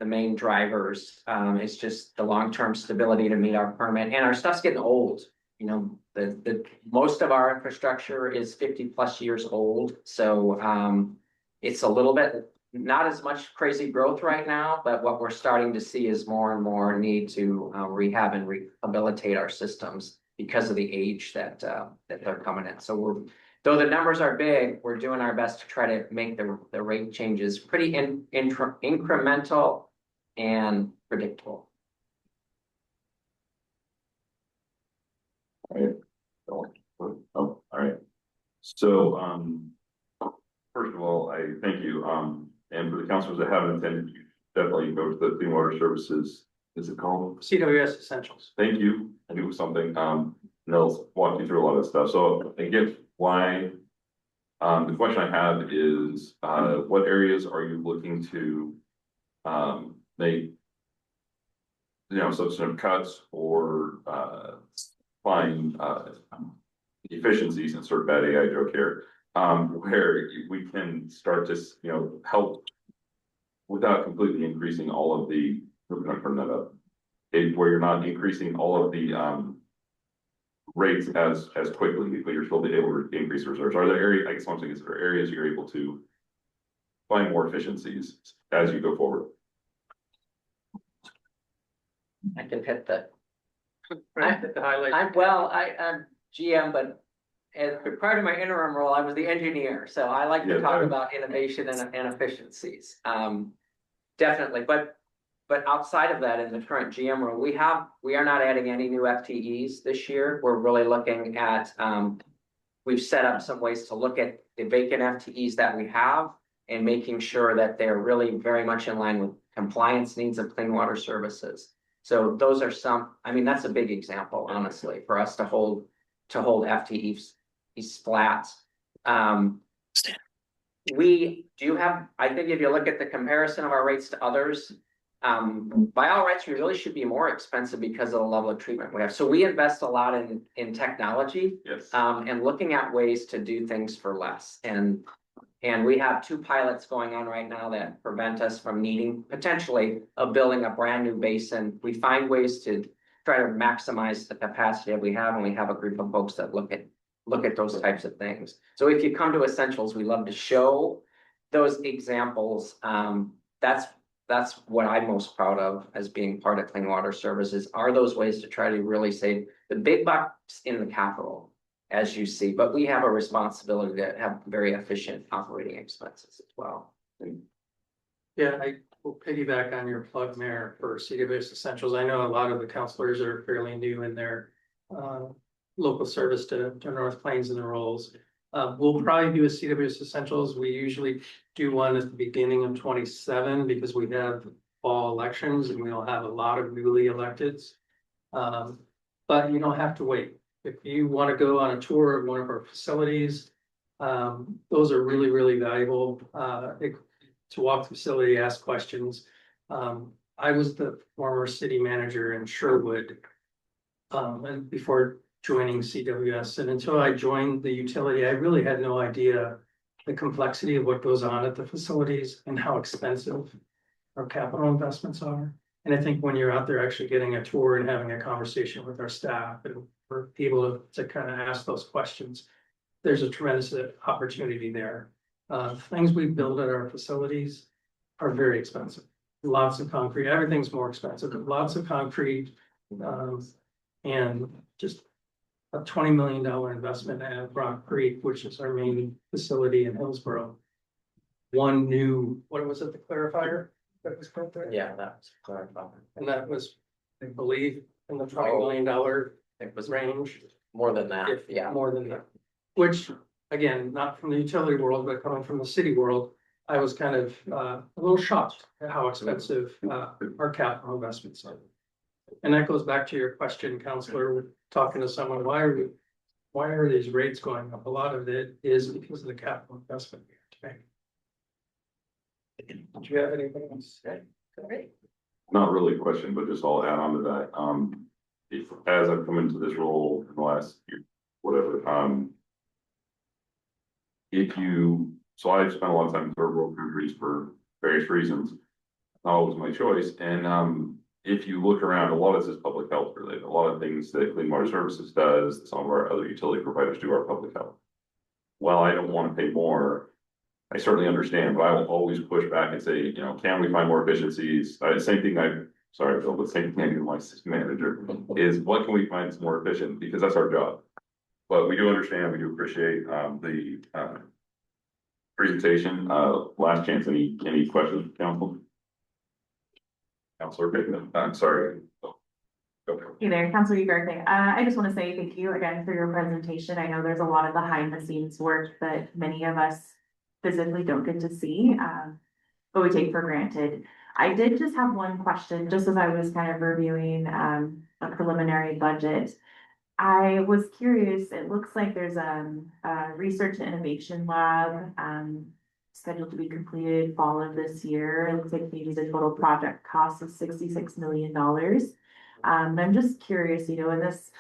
main drivers. It's just the long-term stability to meet our permit, and our stuff's getting old. You know, the most of our infrastructure is 50+ years old, so it's a little bit not as much crazy growth right now, but what we're starting to see is more and more need to rehab and rehabilitate our systems because of the age that they're coming in. So though the numbers are big, we're doing our best to try to make the rate changes pretty incremental and predictable. All right. So, first of all, I thank you. And for the councilors that haven't attended, you definitely go to the Clean Water Services, is it called? CWS Essentials. Thank you. I knew something. And they'll walk you through a lot of stuff. So I get why. The question I have is, what areas are you looking to make, substantive cuts or find efficiencies, and sort of bad AI joke here, where we can start to help without completely increasing all of the, we're gonna turn that up, where you're not increasing all of the rates as quickly, but you're still able to increase reserves. Are there areas, I guess one thing is, there are areas you're able to find more efficiencies as you go forward? I can hit the highlight. I'm GM, but as part of my interim role, I was the engineer, so I like to talk about innovation and efficiencies. Definitely, but outside of that, in the current GM role, we are not adding any new FTEs this year. We're really looking at, we've set up some ways to look at the vacant FTEs that we have and making sure that they're really very much in line with compliance needs of Clean Water Services. So those are that's a big example, honestly, for us to hold FTEs flat. We do have, I think if you look at the comparison of our rates to others, by all rights, we really should be more expensive because of the level of treatment we have. So we invest a lot in technology, yes, and looking at ways to do things for less. And we have 2 pilots going on right now that prevent us from needing potentially building a brand new basin. We find ways to try to maximize the capacity that we have, and we have a group of folks that look at those types of things. So if you come to Essentials, we love to show those examples. That's what I'm most proud of as being part of Clean Water Services, are those ways to try to really save the big bucks in the capital, as you see, but we have a responsibility to have very efficient operating expenses as well. Yeah, I will piggyback on your plug, Mayor, for CWS Essentials. I know a lot of the counselors are fairly new in their local service to North Plains and the roles. We'll probably do a CWS Essentials. We usually do one at the beginning of 27 because we have fall elections and we'll have a lot of newly electeds. But you don't have to wait. If you want to go on a tour of one of our facilities, those are really, really valuable to walk the facility, ask questions. I was the former city manager in Sherwood and before joining CWS, and until I joined the utility, I really had no idea the complexity of what goes on at the facilities and how expensive our capital investments are. And I think when you're out there actually getting a tour and having a conversation with our staff, and we're able to kind of ask those questions, there's a tremendous opportunity there. Things we build at our facilities are very expensive. Lots of concrete, everything's more expensive, but lots of concrete, and just a $20 million investment at Rock Creek, which is our main facility in Hillsborough. One new, what was it, the clarifier that was put there? Yeah, that was clarified. And that was, I believe, in the $20 million it was range. More than that, yeah. More than that. Which, again, not from the utility world, but coming from the city world, I was kind of a little shocked at how expensive our capital investments are. And that goes back to your question, Counselor, talking to someone, why are these rates going up? A lot of it is because of the capital investment we have to make. Do you have anything else to say? Not really a question, but just I'll add on to that. As I've come into this role in the last year, whatever, so I've spent a lot of time in third world countries for various reasons. Not always my choice. And, if you look around, a lot of this is public health related. A lot of things that Clean Water Services does, some of our other utility providers do are public health. While I don't want to pay more, I certainly understand, but I will always push back and say, can we find more efficiencies? Same thing sorry, Bill, but same thing I do with my assistant manager is what can we find that's more efficient? Because that's our job. But we do understand, we do appreciate, the, presentation. Last chance, any questions from council? Counselor Pittman, I'm sorry. Okay. Hey there, Councilor Ugarte. I just want to say thank you again for your presentation. I know there's a lot of behind the scenes work that many of us physically don't get to see, but we take for granted. I did just have one question, just as I was kind of reviewing a preliminary budget. I was curious, it looks like there's a research and innovation lab scheduled to be completed fall of this year. It looks like maybe the total project cost is $66 million. I'm just curious, in this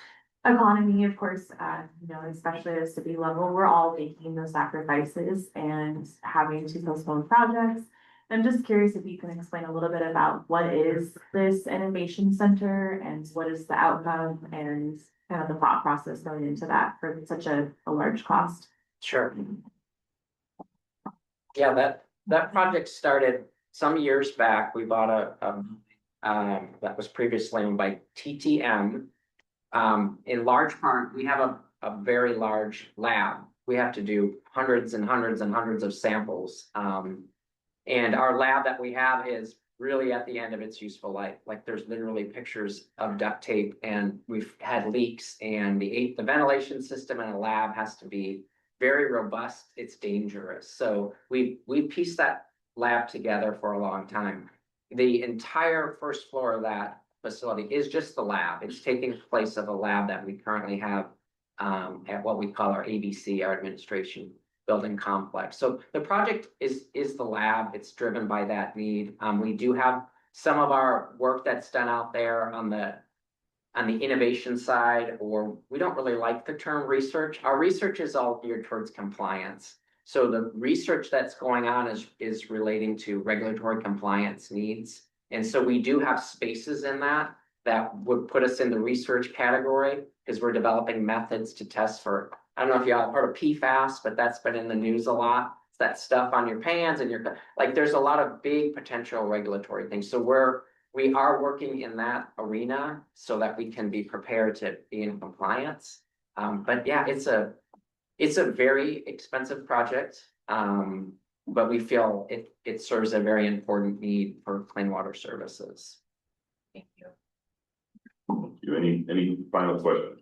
economy, of course, especially at a city level, we're all making those sacrifices and having to postpone projects. I'm just curious if you can explain a little bit about what is this innovation center and what is the outcome and kind of the thought process going into that for such a large cost. Sure. Yeah, that project started some years back. We bought a that was previously owned by TTM. In large part, we have a very large lab. We have to do hundreds and hundreds and hundreds of samples. And our lab that we have is really at the end of its useful life. Like there's literally pictures of duct tape and we've had leaks, and the ventilation system in a lab has to be very robust. It's dangerous. So we pieced that lab together for a long time. The entire first floor of that facility is just the lab. It's taking place of a lab that we currently have at what we call our ABC, our administration building complex. So the project is the lab. It's driven by that need. We do have some of our work that's done out there on the innovation side, or we don't really like the term research. Our research is all geared towards compliance. So the research that's going on is relating to regulatory compliance needs. And so we do have spaces in that would put us in the research category, because we're developing methods to test for, I don't know if y'all heard of PFAS, but that's been in the news a lot. It's that stuff on your pans and there's a lot of big potential regulatory things. So we are working in that arena so that we can be prepared to be in compliance. But yeah, it's a very expensive project. But we feel it serves a very important need for clean water services. Thank you. Any final questions?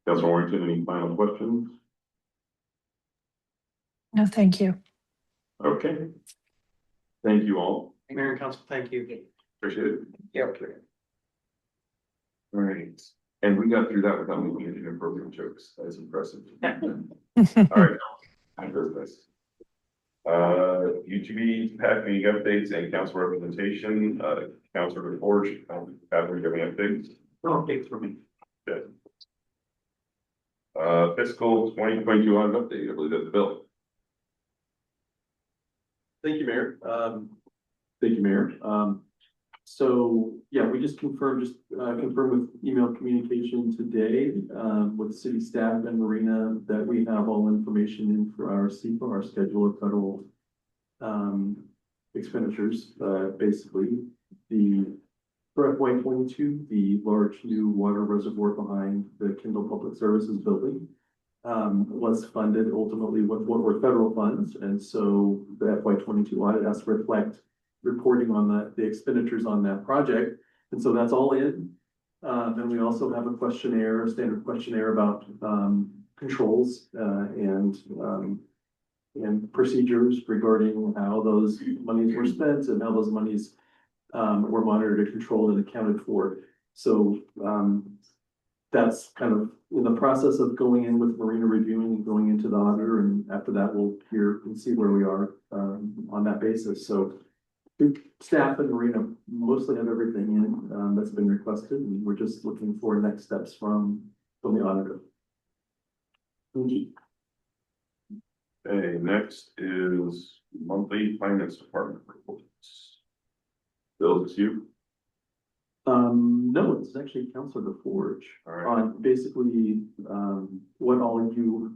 Councilor Warrington, any final questions? No, thank you. Okay. Thank you all. Mayor and Council, thank you. Appreciate it. Yeah. All right. And we got through that without making any inappropriate jokes. That's impressive. All right. I heard this. UTV PAC meeting updates and council representation. Councilor DeForge, Catherine, give me updates. No updates for me. Good. Fiscal 2022 on update. I believe that's Bill. Thank you, Mayor. So yeah, we just confirmed with email communication today with city staff and Marina that we have all information in for our SEPA, our schedule of federal expenditures. Basically, for FY 22, the large new water reservoir behind the Kendall Public Services building was funded ultimately with what were federal funds, and so the FY 22 audit has to reflect reporting on the expenditures on that project, and so that's all in. Then we also have a standard questionnaire about controls and procedures regarding how those monies were spent and how those monies were monitored, controlled, and accounted for. So that's kind of in the process of going in with Marina reviewing and going into the auditor, and after that, we'll hear and see where we are, on that basis, so. Staff and Marina mostly have everything in, that's been requested, and we're just looking for next steps from the auditor. Okay, next is monthly finance department reports. Bill, is this you? No, it's actually Counselor DeForge. All right. On basically, what all of you,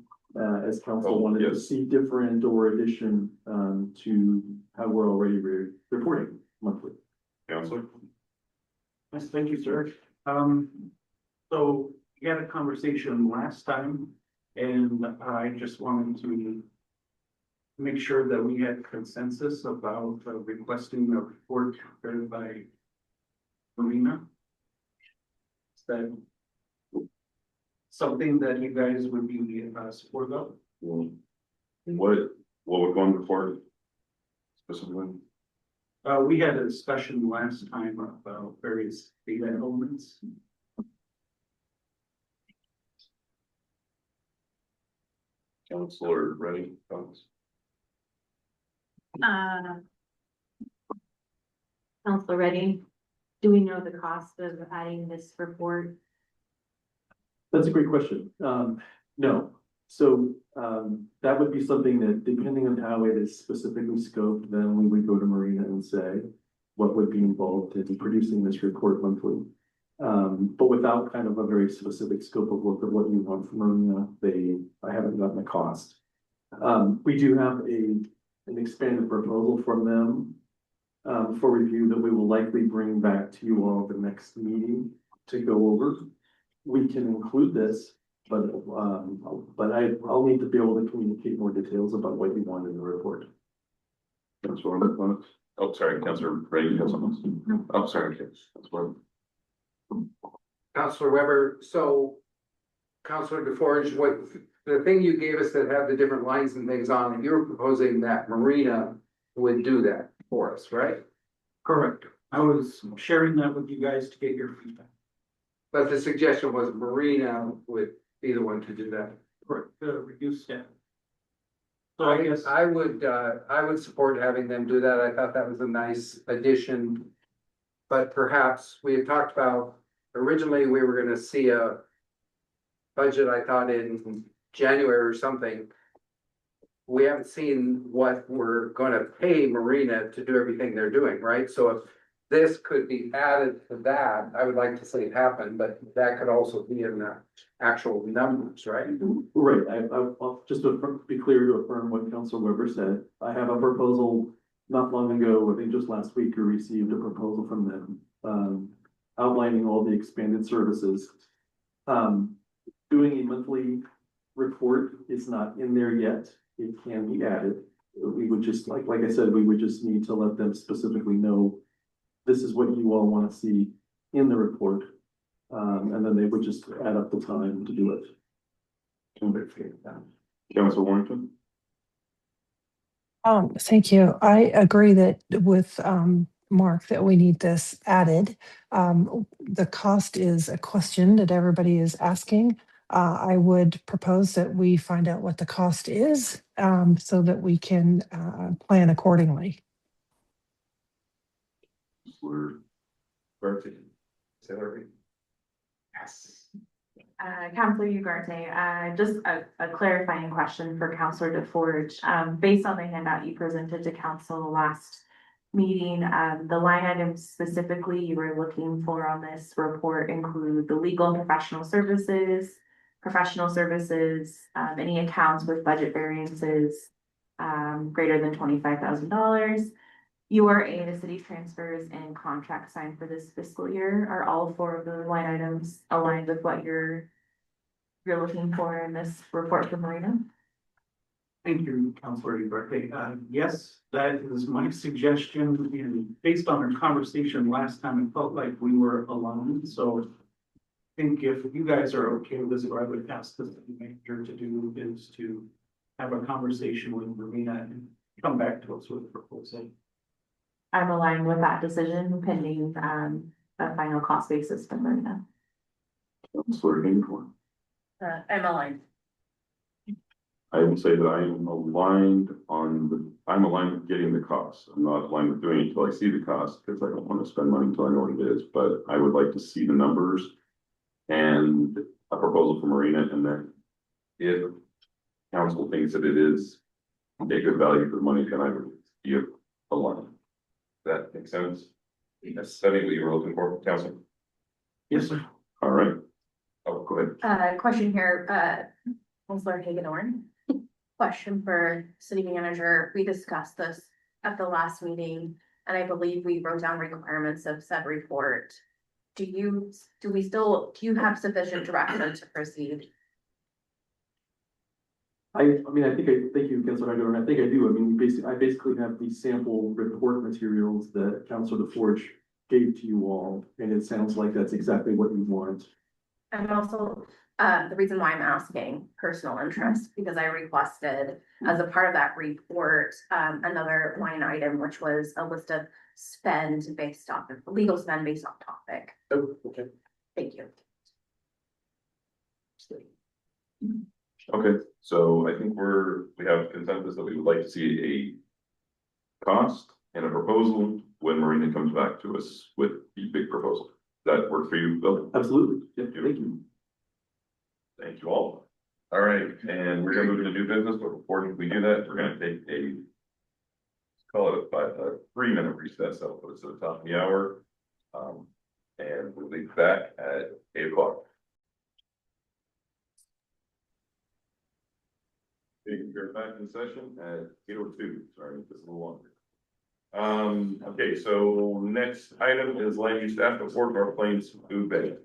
as council wanted to yes. see different or addition, to how we're already reporting monthly. Counselor? Yes, thank you, sir. So we had a conversation last time, and I just wanted to make sure that we had consensus about requesting a report prepared by Marina. Is that something that you guys would be supportive of? What we're going before specifically? We had a discussion last time about various data elements. Counselor, ready? Comments? Council Redding, do we know the cost of adding this report? That's a great question. No. So, that would be something that, depending on how it is specifically scoped, then we would go to Marina and say what would be involved in producing this report monthly. But without kind of a very specific scope of work of what you want from Marina, I haven't gotten a cost. We do have an expanded proposal from them for review that we will likely bring back to you all the next meeting to go over. We can include this, but I'll need to be able to communicate more details about what you want in the report. Counselor, oh, sorry, Counselor, ready? You have something? Oh, sorry, Counselor. Counselor Weber, so Counselor DeForge, what the thing you gave us that had the different lines and things on it, you were proposing that Marina would do that for us, right? Correct. I was sharing that with you guys to get your feedback. But the suggestion was Marina would be the one to do that. Correct, reduce staff. So I guess I would support having them do that. I thought that was a nice addition. But perhaps we had talked about, originally we were gonna see a budget, I thought in January or something. We haven't seen what we're gonna pay Marina to do everything they're doing, right? So if this could be added to that, I would like to see it happen, but that could also be in the actual numbers, right? Right, I'll just to be clear to affirm what Councilor Weber said, I have a proposal not long ago, I think just last week, we received a proposal from them, outlining all the expanded services. Doing a monthly report is not in there yet, it can be added. We would just, like I said, we would just need to let them specifically know this is what you all want to see in the report. And then they would just add up the time to do it. Councilor Warrington? Thank you. I agree that with Mark that we need this added. The cost is a question that everybody is asking. I would propose that we find out what the cost is so that we can plan accordingly. Yes. Councilor Ugarte, just a clarifying question for Councilor DeForge. Based on the handout you presented to council last meeting, the line items specifically you were looking for on this report include the legal and professional services, any accounts with budget variances greater than $25,000. URA to city transfers and contracts signed for this fiscal year. Are all four of the line items aligned with what you're looking for in this report from Marina? Thank you, Councilor Ugarte. Yes, that is my suggestion, and based on our conversation last time, it felt like we were alone, so I think if you guys are okay with this, what I would ask the city manager to do is to have a conversation with Marina and come back to us with a proposal. I'm aligned with that decision pending a final cost basis from Marina. Counselor Ingram. I'm aligned. I will say that I'm aligned with getting the cost. I'm not aligned with doing it until I see the cost, because I don't want to spend money until I know what it is, but I would like to see the numbers and a proposal from Marina, and then if council thinks that it is a good value for money, then I would be aligned. Does that make sense? Yes. I think what you were looking for, council. Yes, sir. All right. Oh, go ahead. Question here, Counselor Hagedorn. Question for city manager. We discussed this at the last meeting, and I believe we wrote down requirements of said report. Do you have sufficient direction to proceed? I mean, thank you, Councilor Hagedorn. I think I do. I mean, I basically have the sample report materials that Councilor DeForge gave to you all, and it sounds like that's exactly what you want. And also, the reason why I'm asking personal interest, because I requested as a part of that report, another line item, which was a list of legal spend based off topic. Oh, okay. Thank you. Okay, so I think we have consensus that we would like to see a cost and a proposal when Marina comes back to us with the big proposal. Does that work for you, Bill? Absolutely. Yeah, thank you. Thank you all. All right, and we're gonna move into new business, but before we do that, we're gonna take call it a 3-minute recess. That'll put us at the top of the hour. And we'll be back at 8 o'clock. We're back in session at 8:02. Sorry, this is a little longer. Okay, so next item is land use staff report of our Plains Food Bank.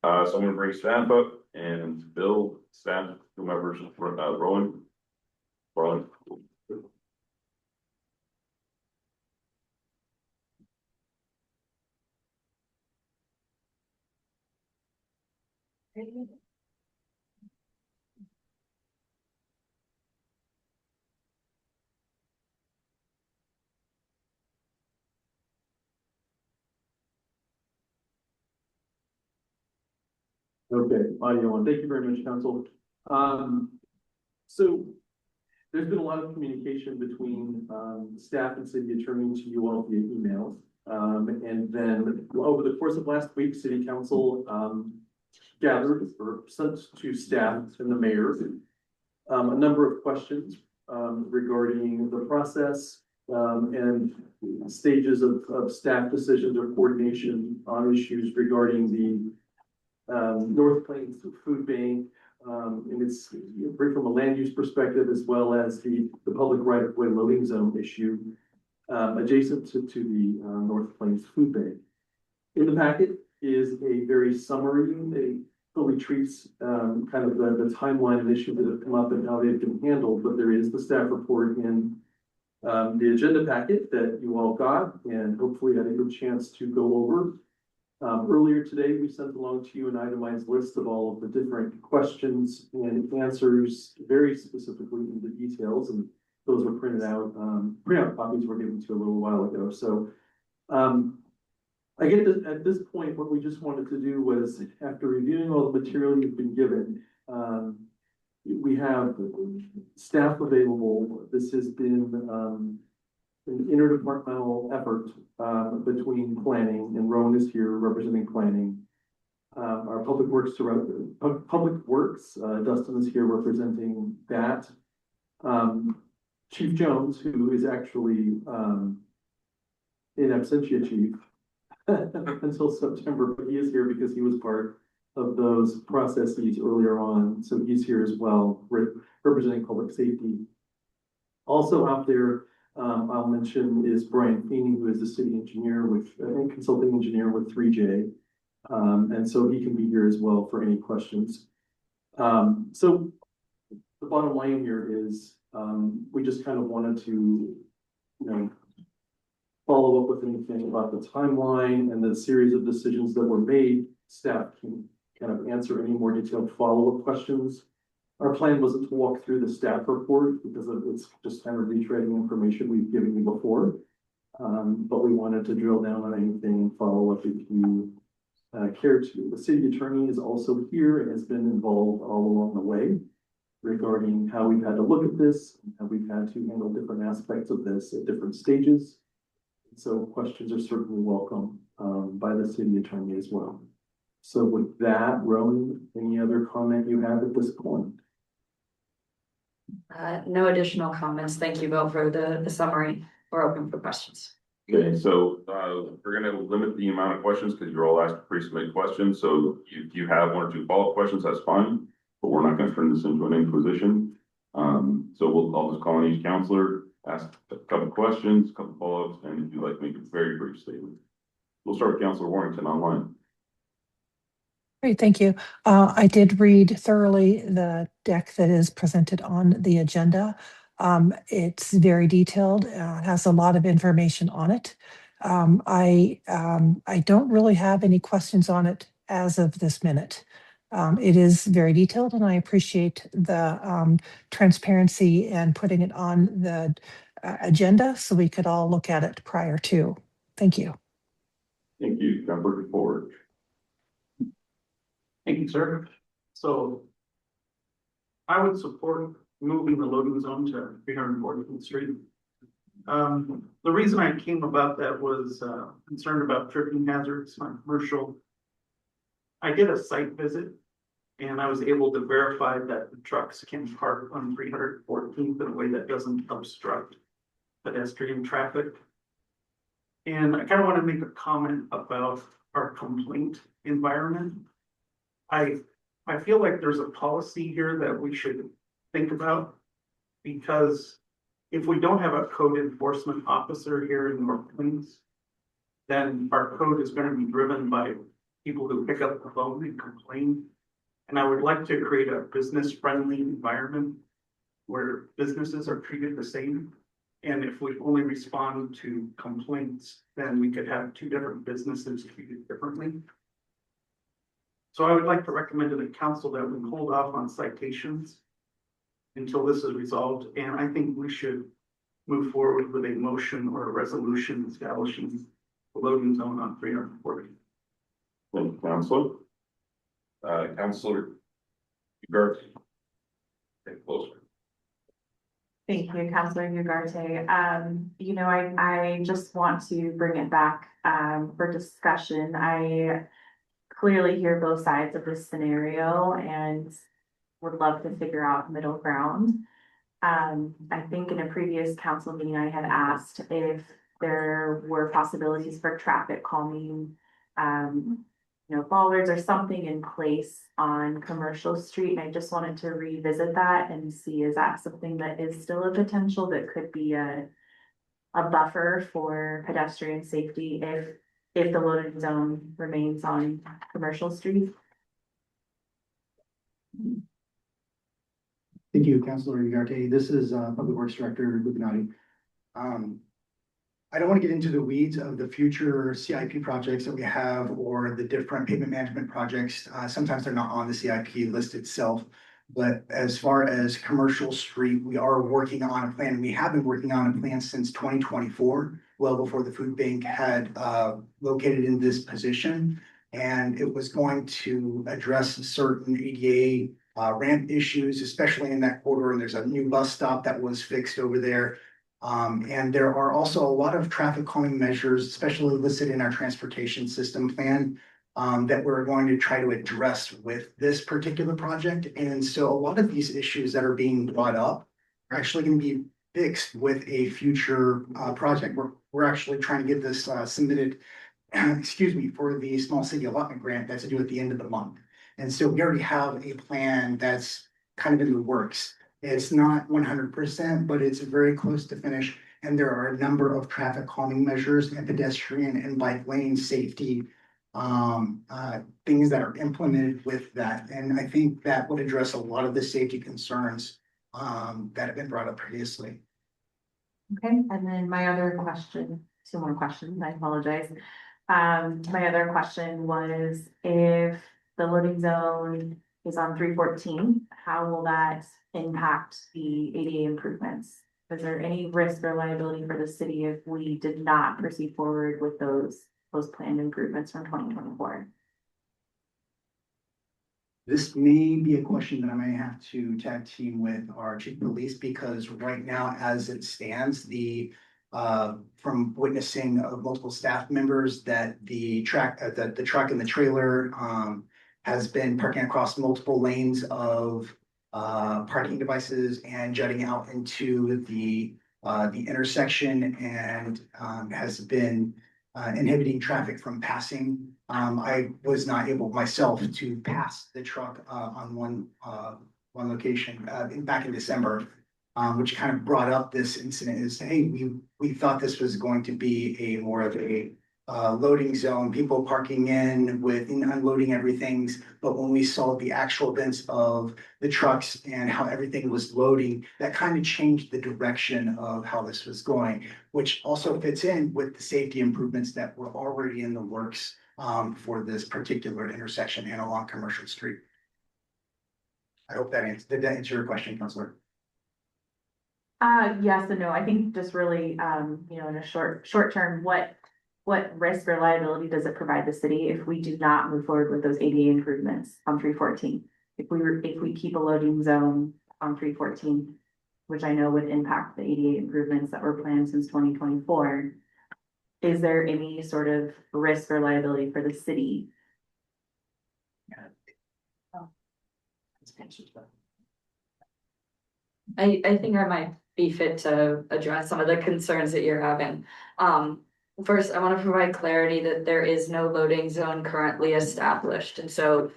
So I'm gonna bring staff up and Bill, staff, whomever's Rowan. Okay, audio on. Thank you very much, council. So there's been a lot of communication between staff and city attorney to you all via emails. And then over the course of last week, city council gathered or sent to staff and the mayor a number of questions regarding the process and stages of staff decisions or coordination on issues regarding the North Plains Food Bank, and it's from a land use perspective, as well as the public right of way loading zone issue adjacent to the North Plains Food Bank. In the packet is a very summary, it fully treats kind of the timeline of issues that have come up and how they've been handled, but there is the staff report in the agenda packet that you all got, and hopefully had a good chance to go over. Earlier today, we sent along to you an itemized list of all of the different questions and answers, very specifically in the details, and those were printed out. Printout copies were given to you a little while ago. So I get that at this point, what we just wanted to do was, after reviewing all the material you've been given, we have staff available. This has been an interdepartmental effort between planning, and Rowan is here representing planning. Our public works Dustin is here representing that. Chief Jones, who is actually in absentia chief until September, but he is here because he was part of those processes earlier on. So he's here as well, representing public safety. Also out there, I'll mention is Brian Feeney, who is the city engineer and consulting engineer with 3J. And so he can be here as well for any questions. So the bottom line here is we just kind of wanted to, follow up with anything about the timeline and the series of decisions that were made. Staff can kind of answer any more detailed follow-up questions. Our plan wasn't to walk through the staff report because it's just kind of retreading information we've given you before. But we wanted to drill down on anything and follow up if you care to. The city attorney is also here and has been involved all along the way regarding how we've had to look at this, and how we've had to handle different aspects of this at different stages. So questions are certainly welcome by the city attorney as well. So with that, Rowan, any other comment you have at this point? No additional comments. Thank you, Bill, for the summary. We're open for questions. Okay, so we're gonna limit the amount of questions because you're all asked pre-submitted questions. So if you have one or two follow-up questions, that's fine. But we're not gonna turn this into an inquisition. So I'll just call on each counselor, ask a couple questions, a couple follow-ups, and if you'd like, make a very brief statement. We'll start with Counselor Warrington online. Great, thank you. I did read thoroughly the deck that is presented on the agenda. It's very detailed, has a lot of information on it. I don't really have any questions on it as of this minute. It is very detailed, and I appreciate the transparency and putting it on the agenda so we could all look at it prior to. Thank you. Thank you. I'm looking forward. Thank you, sir. So I would support moving the loading zone to 314th Street. The reason I came about that was concerned about tripping hazards on commercial. I did a site visit and I was able to verify that the trucks can park on 314th in a way that doesn't obstruct pedestrian traffic. And I kind of want to make a comment about our complaint environment. I feel like there's a policy here that we should think about, because if we don't have a code enforcement officer here in North Plains, then our code is going to be driven by people who pick up the phone and complain. And I would like to create a business-friendly environment where businesses are treated the same. And if we only respond to complaints, then we could have two different businesses treated differently. So I would like to recommend to the council that we hold off on citations until this is resolved. And I think we should move forward with a motion or a resolution establishing the loading zone on 340. Thank you, Counselor. Counselor Ugarte. Get closer. Thank you, Councilor Ugarte. You know, I just want to bring it back for discussion. I clearly hear both sides of this scenario and would love to figure out middle ground. I think in a previous council meeting, I had asked if there were possibilities for traffic calming, you know, bollards or something in place on Commercial Street. And I just wanted to revisit that and see, is that something that is still a potential that could be a buffer for pedestrian safety if the loading zone remains on Commercial Street? Thank you, Councilor Ugarte. This is Public Works Director Lupinati. I don't want to get into the weeds of the future CIP projects that we have or the different pavement management projects. Sometimes they're not on the CIP list itself. But as far as Commercial Street, we are working on a plan. We have been working on a plan since 2024, well before the food bank had located in this position. And it was going to address certain ADA ramp issues, especially in that corridor. And there's a new bus stop that was fixed over there. And there are also a lot of traffic calming measures, especially listed in our transportation system plan, that we're going to try to address with this particular project. And so a lot of these issues that are being brought up are actually going to be fixed with a future project. We're actually trying to get this submitted, excuse me, for the small city allotment grant that's due at the end of the month. And so we already have a plan that's kind of in the works. It's not 100%, but it's very close to finish. And there are a number of traffic calming measures and pedestrian and bike lane safety things that are implemented with that. And I think that would address a lot of the safety concerns that have been brought up previously. Okay, and then my other question, two more questions, I apologize. My other question was, if the loading zone is on 314, how will that impact the ADA improvements? Is there any risk or liability for the city if we did not proceed forward with those planned improvements from 2024? This may be a question that I may have to tag team with our chief of police, because right now, as it stands, from witnessing of multiple staff members, that the truck and the trailer, has been parking across multiple lanes of, parking devices and jutting out into the intersection, and, has been, inhibiting traffic from passing. I was not able myself to pass the truck on one location back in December, which kind of brought up this incident. Is, hey, we thought this was going to be a more of a loading zone, people parking in with and unloading everything. But when we saw the actual events of the trucks and how everything was loading, that kind of changed the direction of how this was going, which also fits in with the safety improvements that were already in the works for this particular intersection and along Commercial Street. I hope did that answer your question, Counselor? Yes and no. I think just really, you know, in a short term, what risk or liability does it provide the city if we do not move forward with those ADA improvements on 314? If we keep a loading zone on 314, which I know would impact the ADA improvements that were planned since 2024, is there any sort of risk or liability for the city? I think I might be fit to address some of the concerns that you're having. First, I want to provide clarity that there is no loading zone currently established, and so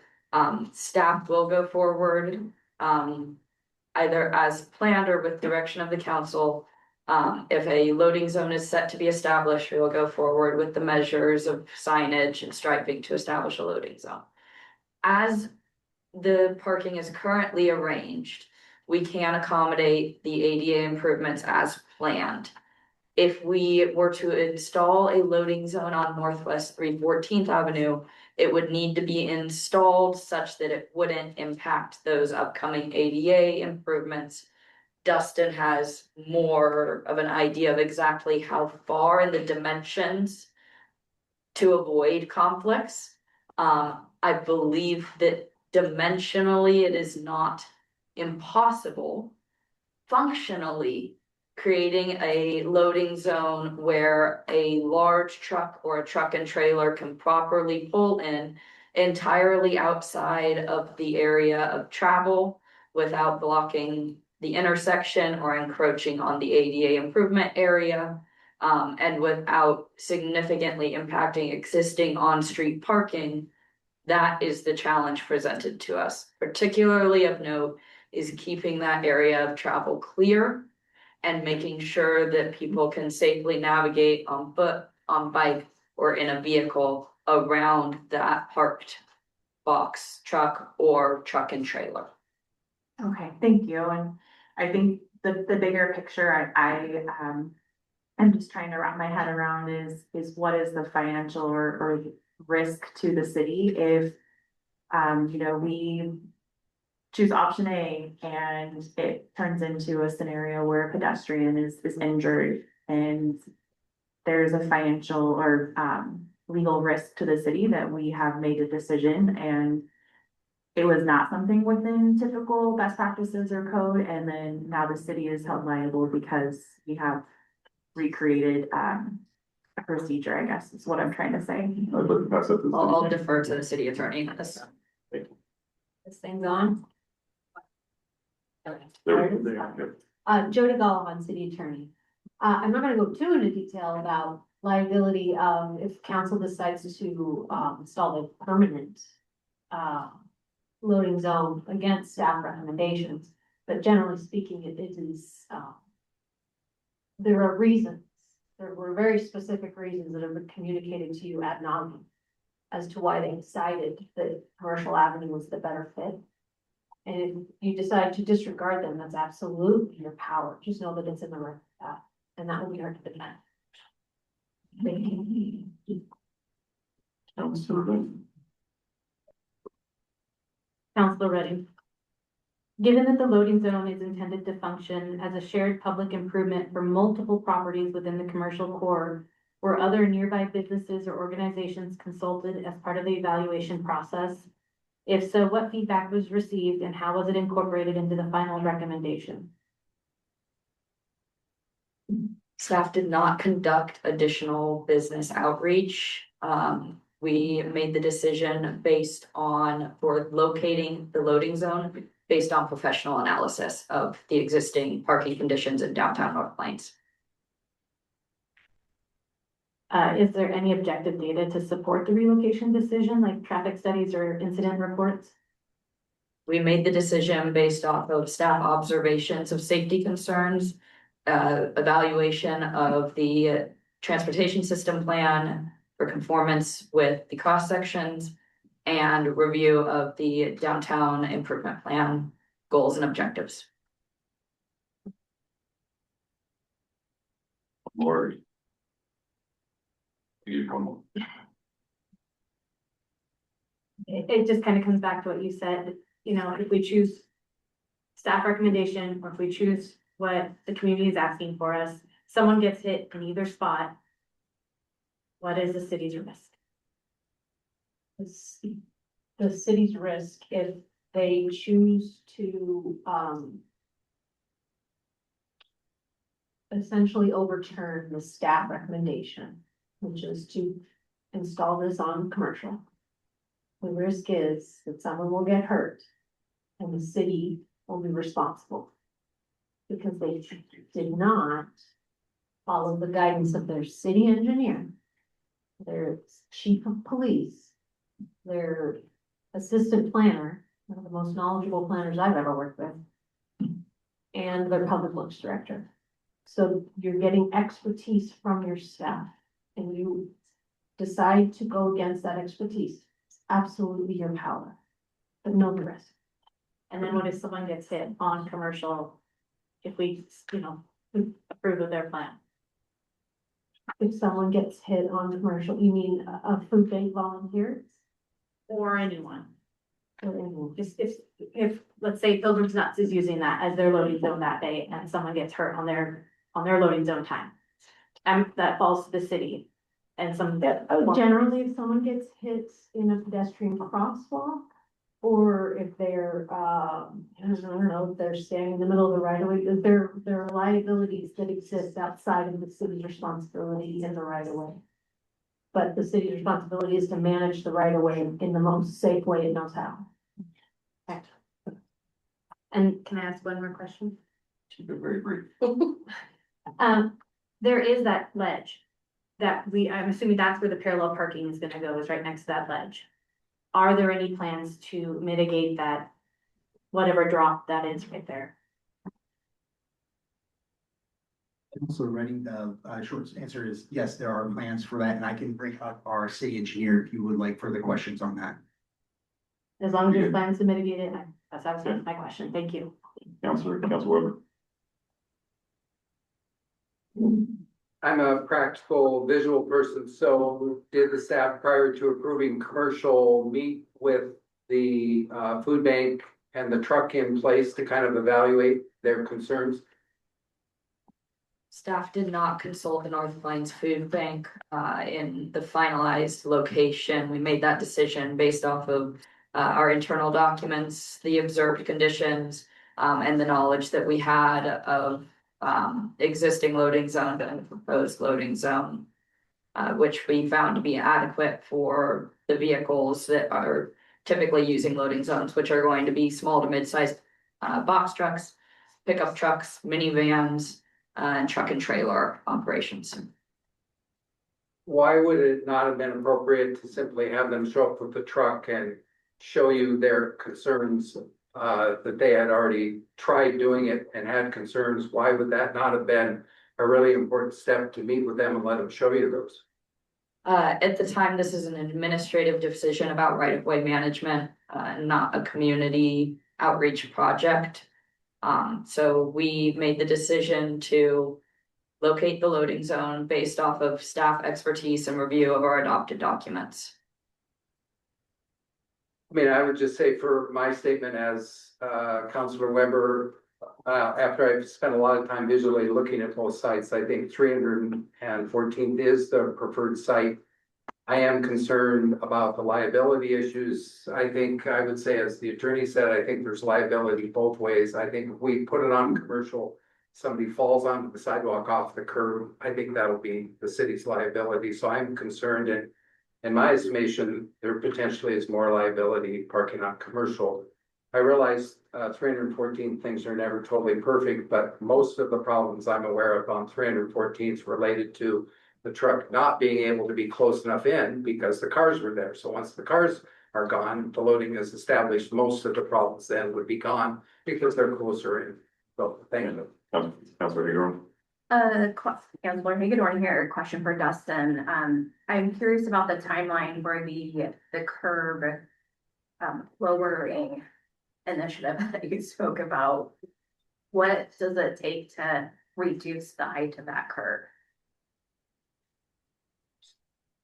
staff will go forward either as planned or with direction of the council. If a loading zone is set to be established, we will go forward with the measures of signage and striping to establish a loading zone. As the parking is currently arranged, we can accommodate the ADA improvements as planned. If we were to install a loading zone on Northwest 314th Avenue, it would need to be installed such that it wouldn't impact those upcoming ADA improvements. Dustin has more of an idea of exactly how far in the dimensions to avoid conflicts. I believe that dimensionally it is not impossible. Functionally, creating a loading zone where a large truck or a truck and trailer can properly pull in entirely outside of the area of travel without blocking the intersection or encroaching on the ADA improvement area, and without significantly impacting existing on-street parking. That is the challenge presented to us. Particularly of note is keeping that area of travel clear and making sure that people can safely navigate on foot, on bike, or in a vehicle around that parked box truck or truck and trailer. Okay, thank you. And I think the bigger picture I'm just trying to wrap my head around is what is the financial or risk to the city if you know, we choose option A and it turns into a scenario where a pedestrian is injured and there's a financial or legal risk to the city that we have made a decision and it was not something within typical best practices or code, and then now the city is held liable because we have recreated a procedure, I guess is what I'm trying to say. I'll defer to the city attorney on this. This thing's on. Jody Gallivan, city attorney. I'm not gonna go too into detail about liability, if council decides to, install the permanent, loading zone against staff recommendations. But generally speaking, it is, there are reasons, there were very specific reasons that have been communicated to you ad nauseam as to why they decided that Commercial Avenue was the better fit. And if you decide to disregard them, that's absolutely your power. Just know that it's in the right path, and that will be hard to defend. Thank you. Councilor Reddy. Given that the loading zone is intended to function as a shared public improvement for multiple properties within the commercial core, were other nearby businesses or organizations consulted as part of the evaluation process? If so, what feedback was received and how was it incorporated into the final recommendation? Staff did not conduct additional business outreach. We made the decision based on, for locating the loading zone, based on professional analysis of the existing parking conditions in downtown North Plains. Is there any objective data to support the relocation decision, like traffic studies or incident reports? We made the decision based off of staff observations of safety concerns, evaluation of the transportation system plan for conformance with the cross sections, and review of the downtown improvement plan goals and objectives. Lori. You one more. It just kind of comes back to what you said, you know, if we choose staff recommendation, or if we choose what the community is asking for us, someone gets hit in either spot, what is the city's risk? The city's risk, if they choose to, essentially overturn the staff recommendation, which is to install this on commercial. The risk is that someone will get hurt and the city will be responsible because they did not follow the guidance of their city engineer, their chief of police, their assistant planner, one of the most knowledgeable planners I've ever worked with, and their public works director. So you're getting expertise from your staff and you decide to go against that expertise. It's absolutely your power, but know the risk. And then what if someone gets hit on commercial, if we, you know, approve of their plan? If someone gets hit on commercial, you mean a food bank volunteer or anyone? Or anyone. Just if let's say Pilgrim's Nuts is using that as their loading zone that day and someone gets hurt on their loading zone time. That falls to the city. And generally, if someone gets hit in a pedestrian crosswalk, or if they're, I don't know, if they're standing in the middle of the right of way, there are liabilities that exist outside of the city's responsibility in the right of way. But the city's responsibility is to manage the right of way in the most safe way it knows how. Okay. And can I ask one more question? Keep it very brief. There is that ledge that I'm assuming that's where the parallel parking is gonna go, is right next to that ledge. Are there any plans to mitigate that, whatever drop that is right there? Also, writing the short answer is yes, there are plans for that, and I can bring up our city engineer if you would like further questions on that. As long as there's plans to mitigate it, that was my question. Thank you. Councilor Weber. I'm a practical visual person, so did the staff prior to approving commercial meet with the food bank and the truck in place to kind of evaluate their concerns? Staff did not consult the North Plains Food Bank in the finalized location. We made that decision based off of our internal documents, the observed conditions, and the knowledge that we had of existing loading zone and proposed loading zone, which we found to be adequate for the vehicles that are typically using loading zones, which are going to be small to mid-sized box trucks, pickup trucks, minivans, and truck and trailer operations. Why would it not have been appropriate to simply have them show up with the truck and show you their concerns that they had already tried doing it and had concerns? Why would that not have been a really important step to meet with them and let them show you those? At the time, this is an administrative decision about right-of-way management, not a community outreach project. So we made the decision to locate the loading zone based off of staff expertise and review of our adopted documents. I mean, I would just say for my statement as Councilor Weber, after I've spent a lot of time visually looking at both sites, I think 314th is the preferred site. I am concerned about the liability issues. I think I would say, as the attorney said, I think there's liability both ways. I think if we put it on commercial, somebody falls onto the sidewalk off the curb, I think that'll be the city's liability. So I'm concerned, and in my estimation, there potentially is more liability parking on commercial. I realize 314 things are never totally perfect, but most of the problems I'm aware of on 314 is related to the truck not being able to be close enough in because the cars were there. So once the cars are gone, the loading is established, most of the problems then would be gone because they're closer in. So thank you. Councilor Hager. Councilor Hagedorn here, question for Dustin. I'm curious about the timeline for the curb lowering initiative that you spoke about. What does it take to reduce the height of that curb?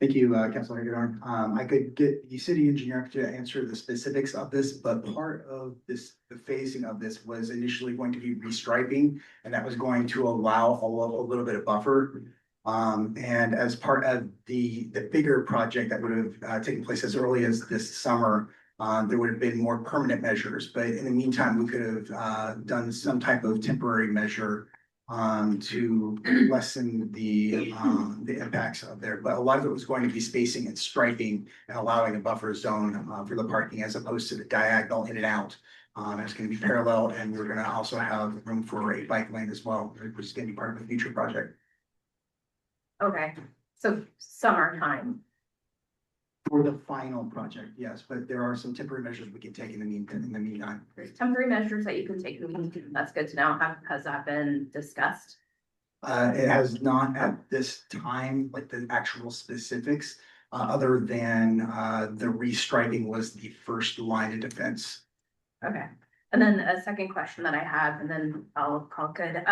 Thank you, Councilor Hagedorn. I could get the city engineer to answer the specifics of this, but part of this, the phasing of this was initially going to be restriping, and that was going to allow a little bit of buffer. And as part of the bigger project that would have taken place as early as this summer, there would have been more permanent measures. But in the meantime, we could have done some type of temporary measure to lessen the impacts of there. But a lot of it was going to be spacing and striping and allowing a buffer zone for the parking as opposed to the diagonal in and out. It's going to be parallel, and we're going to also have room for a bike lane as well, which is going to be part of the future project. Okay, so summertime. For the final project, yes, but there are some temporary measures we can take in the meantime. There's temporary measures that you can take. That's good to know. Has that been discussed? It has not at this time, like the actual specifics, other than the restriping was the first line of defense. Okay, and then a second question that I have, and then I'll call good.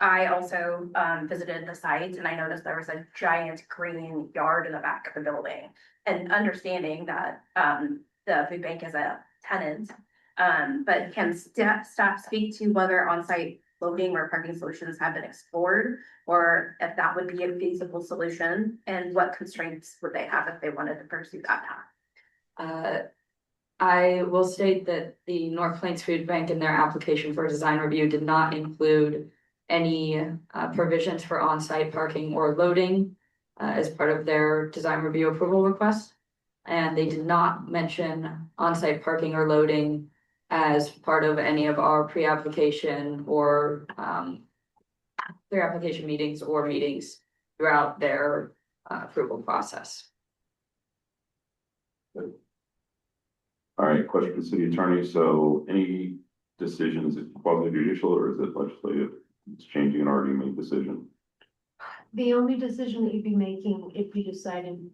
I also visited the site, and I noticed there was a giant green yard in the back of the building. And understanding that the food bank is a tenant, but can staff speak to whether on-site loading or parking solutions have been explored, or if that would be a feasible solution, and what constraints would they have if they wanted to pursue that path? I will state that the North Plains Food Bank in their application for design review did not include any provisions for on-site parking or loading as part of their design review approval request. And they did not mention on-site parking or loading as part of any of our pre-application or pre-application meetings or meetings throughout their approval process. All right, question for the city attorney. So any decisions, is it quasi judicial or is it legislative? It's changing an already made decision. The only decision that you'd be making if you decided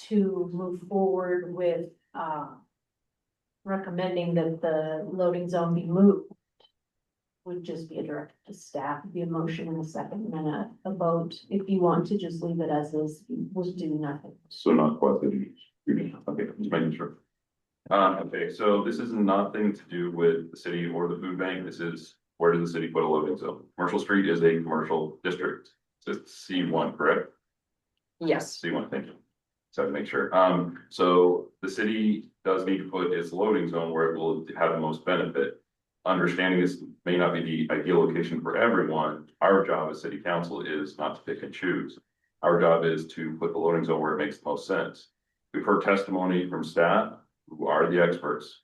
to move forward with recommending that the loading zone be moved would just be a directive to staff, it'd be a motion in a second, and then a vote. If you want to just leave it as is, was do nothing. So not quasi judicial. Okay, just making sure. Okay, so this is nothing to do with the city or the food bank. This is where does the city put a loading zone? Commercial Street is a commercial district. It's C1, correct? Yes. C1, thank you. So to make sure. So the city does need to put its loading zone where it will have the most benefit. Understanding this may not be the ideal location for everyone. Our job as city council is not to pick and choose. Our job is to put the loading zone where it makes the most sense. We've heard testimony from staff who are the experts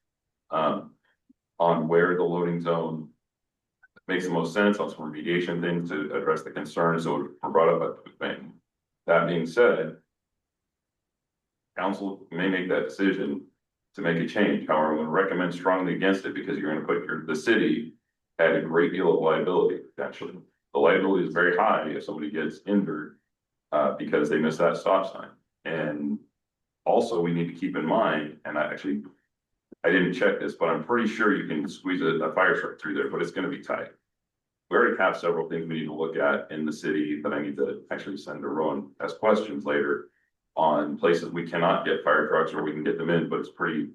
on where the loading zone makes the most sense on some remediation things to address the concerns that were brought up at the food bank. That being said, council may make that decision to make a change. However, I'm going to recommend strongly against it because you're going to put the city at a great deal of liability. Actually, the liability is very high if somebody gets injured because they missed that stop sign. And also, we need to keep in mind, and I didn't check this, but I'm pretty sure you can squeeze a fire truck through there, but it's going to be tight. We already have several things we need to look at in the city that I need to actually send to Rowan as questions later on places we cannot get fire trucks or we can get them in, but it's pretty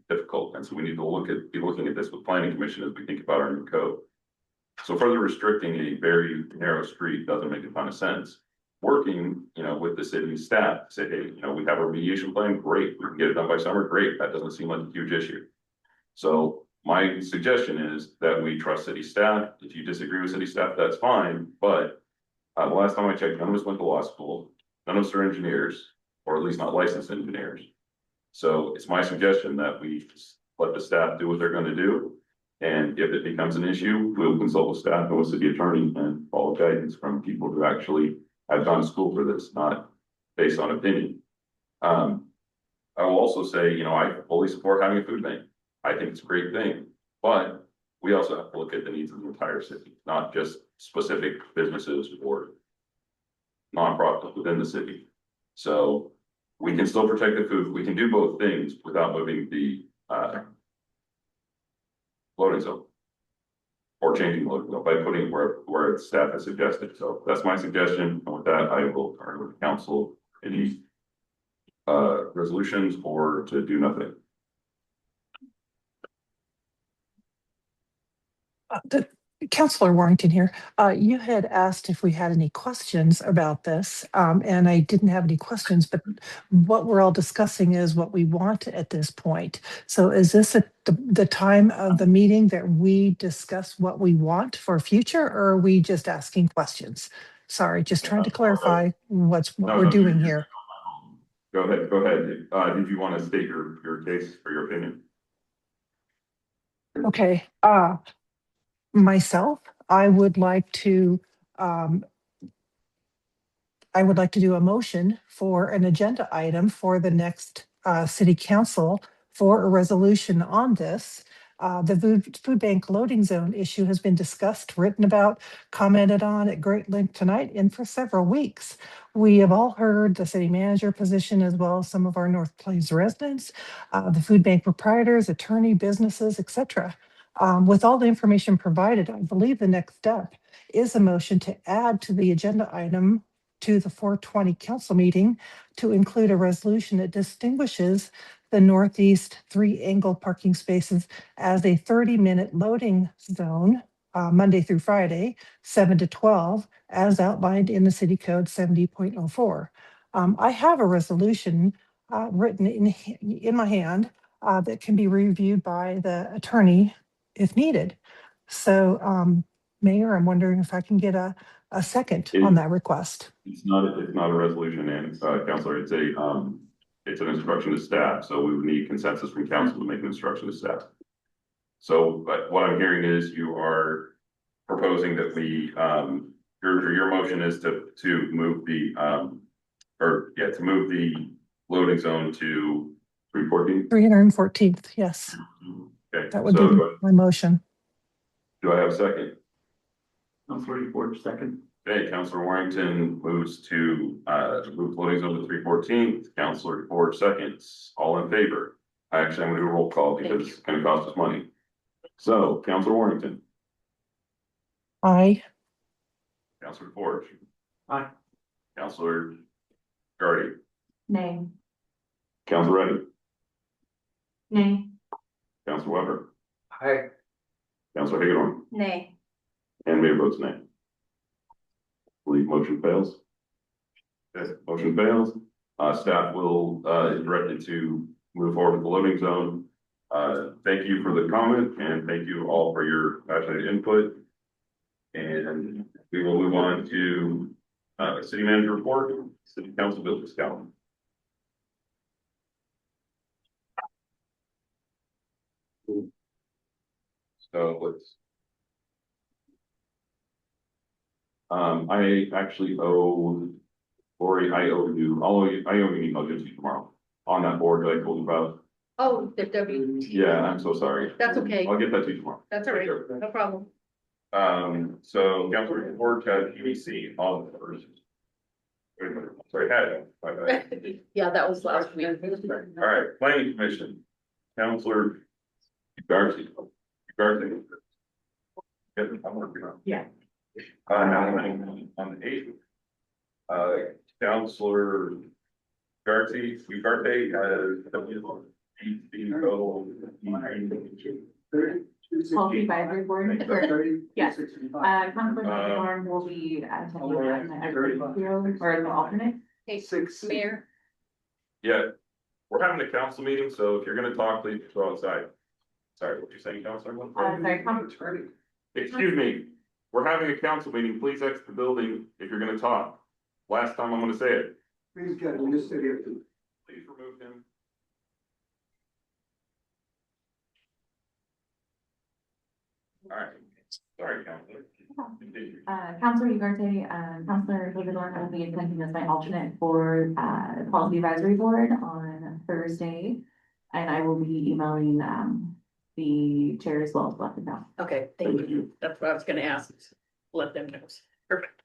difficult. And so we need to be looking at this with planning commission as we think about our new code. So further restricting a very narrow street doesn't make a ton of sense. working, with the city staff, say, hey, we have a remediation plan, great, we can get it done by summer, great, that doesn't seem like a huge issue. So my suggestion is that we trust city staff. If you disagree with city staff, that's fine, but the last time I checked, none of us went to law school, none of us are engineers, or at least not licensed engineers. So it's my suggestion that we let the staff do what they're gonna do. And if it becomes an issue, we'll consult with staff and with city attorney and follow guidance from people who actually have gone to school for this, not based on opinion. I will also say, I fully support having a food bank. I think it's a great thing, but we also have to look at the needs of the entire city, not just specific businesses or nonprofits within the city. So we can still protect the food. We can do both things without moving the loading zone or changing the loading zone by putting it where staff has suggested. So that's my suggestion. And with that, I will turn with council any resolutions or to do nothing. Councilor Warrington here. You had asked if we had any questions about this, and I didn't have any questions, but what we're all discussing is what we want at this point. So is this the time of the meeting that we discuss what we want for future, or are we just asking questions? Sorry, just trying to clarify what we're doing here. Go ahead. Did you want to state your case or your opinion? Okay. Myself, I would like to do a motion for an agenda item for the next city council for a resolution on this. The food bank loading zone issue has been discussed, written about, commented on at great length tonight and for several weeks. We have all heard the city manager position as well as some of our North Plains residents, the food bank proprietors, attorney, businesses, etc. With all the information provided, I believe the next step is a motion to add to the agenda item to the 420 council meeting to include a resolution that distinguishes the northeast 3-angle parking spaces as a 30-minute loading zone, Monday through Friday, 7 to 12, as outlined in the city code 70.04. I have a resolution written in my hand that can be reviewed by the attorney if needed. So, Mayor, I'm wondering if I can get a second on that request. It's not a resolution, and Councilor, it's an instruction to staff. So we would need consensus from council to make an instruction to staff. So, but what I'm hearing is you are proposing that we your motion is to move the loading zone to 314. 314th, yes. Okay, that would be my motion. Do I have a second? Councilor Ford, second. Okay, Councilor Warrington moves to move loading zone to 314th. Councilor Ford seconds. All in favor? Actually, I'm gonna do a roll call because it's gonna cost us money. So, Councilor Warrington. Aye. Councilor Ford. Aye. Councilor Gardy. Nay. Councilor Reddy. Nay. Councilor Weber. Aye. Councilor Hagedorn. Nay. And Mayor votes nay. Believe motion fails. Okay, motion fails. Staff will is directed to move forward with the loading zone. Thank you for the comment and thank you all for your passionate input. And we will move on to city manager report, city council business calendar. So let's. I actually owe Lori, I owe you an email to you tomorrow on that board that I told you about. Oh, the WT. Yeah, I'm so sorry. That's okay. I'll get that to you tomorrow. That's all right. No problem. So Councilor report PVC on the first. Sorry, had it. Yeah, that was last week. All right, planning commission, Councilor Garcia. I'm working on. Yeah. On the 8th. Councilor Ugarte, Policy Advisory Board. Yes, Councilor Hagedorn will be attending as an expert or as an alternate. Hey, Six. Mayor, Yeah, we're having a council meeting, so if you're gonna talk, please go outside. Sorry, what you saying, Councilor? Excuse me, we're having a council meeting, please exit the building if you're gonna talk. Last time I'm gonna say it. Please get in this city. Please remove him. All right, sorry, Councilor. Continue. Councilor Ugarte, Councilor Hagedorn will be attending as my alternate for, Policy Advisory Board on Thursday. And I will be emailing, the chair as well to let them know. okay, thank you. That's what I was gonna ask. Let them know. Perfect.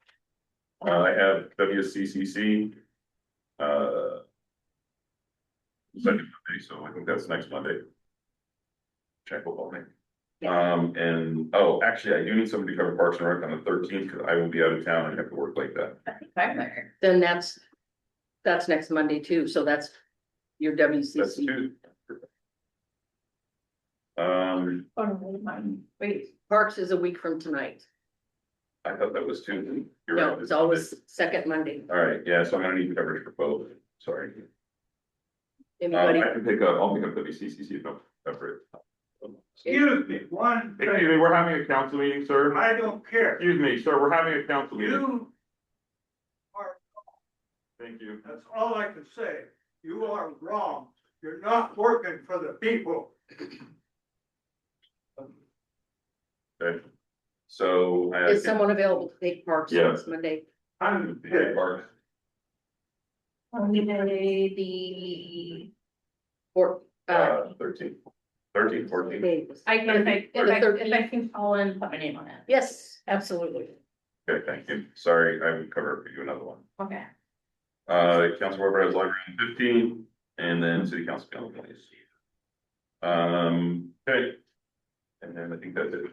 I have WCCC. Second Monday, so I think that's next Monday. Check with all me. And, oh, actually, I do need somebody to cover Parks and Rec on the 13th, because I will be out of town and have to work like that. Then that's next Monday too, so that's your That's WCC. two. Oh, no, wait, Parks is a week from tonight. I thought that was Tuesday. You're No, right. it's always second Monday. All right, yeah, so I'm gonna need coverage for both, sorry. Anybody? I can pick up, I'll pick up WCCC if no cover it. Excuse me, one Excuse thing, me, we're having a council meeting, sir. I don't care. Excuse me, sir, we're having a council meeting. You are, Thank you. that's all I can say. You are wrong. You're not working for the people. Okay. So. Is someone available to take Parks Yeah. next Monday? I'm, hey, Bart. Monday, the. Or, 13, 14. I can, If I can call in, put my name on it. yes, absolutely. Okay, thank you. Sorry, I would cover for you another one. Okay. Council Weber has library on 15, and then city council calendar, please. Okay. And then I think that's it.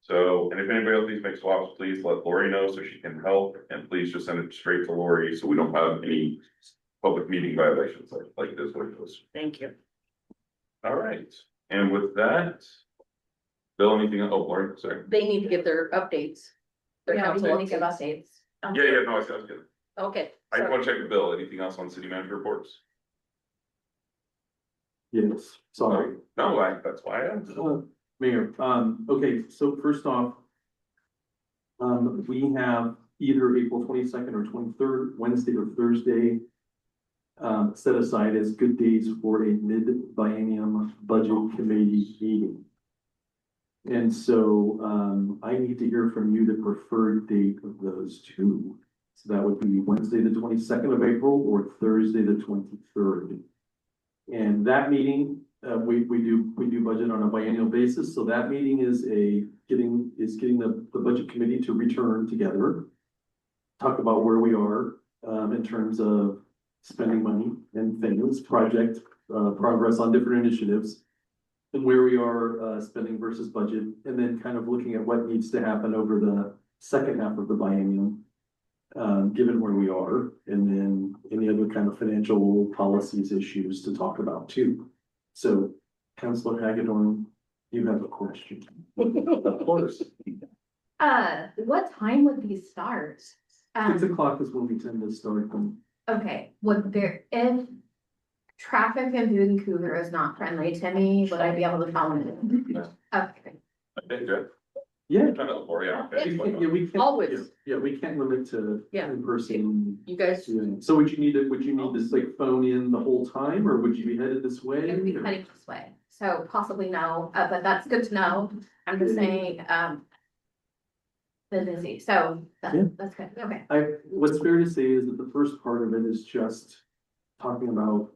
So, and if anybody else needs to make swaps, please let Lori know so she can help, and please just send it straight to Lori so we don't have any public meeting violations like this with us. Thank you. All right, and with that, Bill, anything? Oh, Lori, sorry. They need to get their updates. Their council updates. Yeah, no, I was good. Okay. I just want to check with Bill. Anything else on city manager reports? Yes, sorry. No, that's why I asked. Mayor, okay, so first off. We have either April 22nd or 23rd, Wednesday or Thursday. Set aside as good days for a mid-biennium budget committee meeting. And so, I need to hear from you the preferred date of those two. So that would be Wednesday, the 22nd of April, or Thursday, the 23rd. And that meeting, we do budget on a biennial basis, so that meeting is getting the budget committee to return together. Talk about where we are, in terms of spending money and things, project, progress on different initiatives. And where we are, spending versus budget, and then kind of looking at what needs to happen over the second half of the biennium. Given where we are, and then any other kind of financial policies issues to talk about too. So, Councilor Hagedorn, you have a question. Of course. What time would these start? 6 o'clock is when we tend to start them. Okay, would there, if traffic in Vancouver is not friendly to me, would I be able to follow it? Okay. I think good. Yeah. Yeah, we can't. Always. Yeah, we can't limit to Yeah. in person. You guys, So would you need this like phone in the whole time, or would you be headed this way? It would be heading this way, so possibly no, but that's good to know. I'm just saying, been busy, so that's good, okay. What's fair to say is that the first part of it is just talking about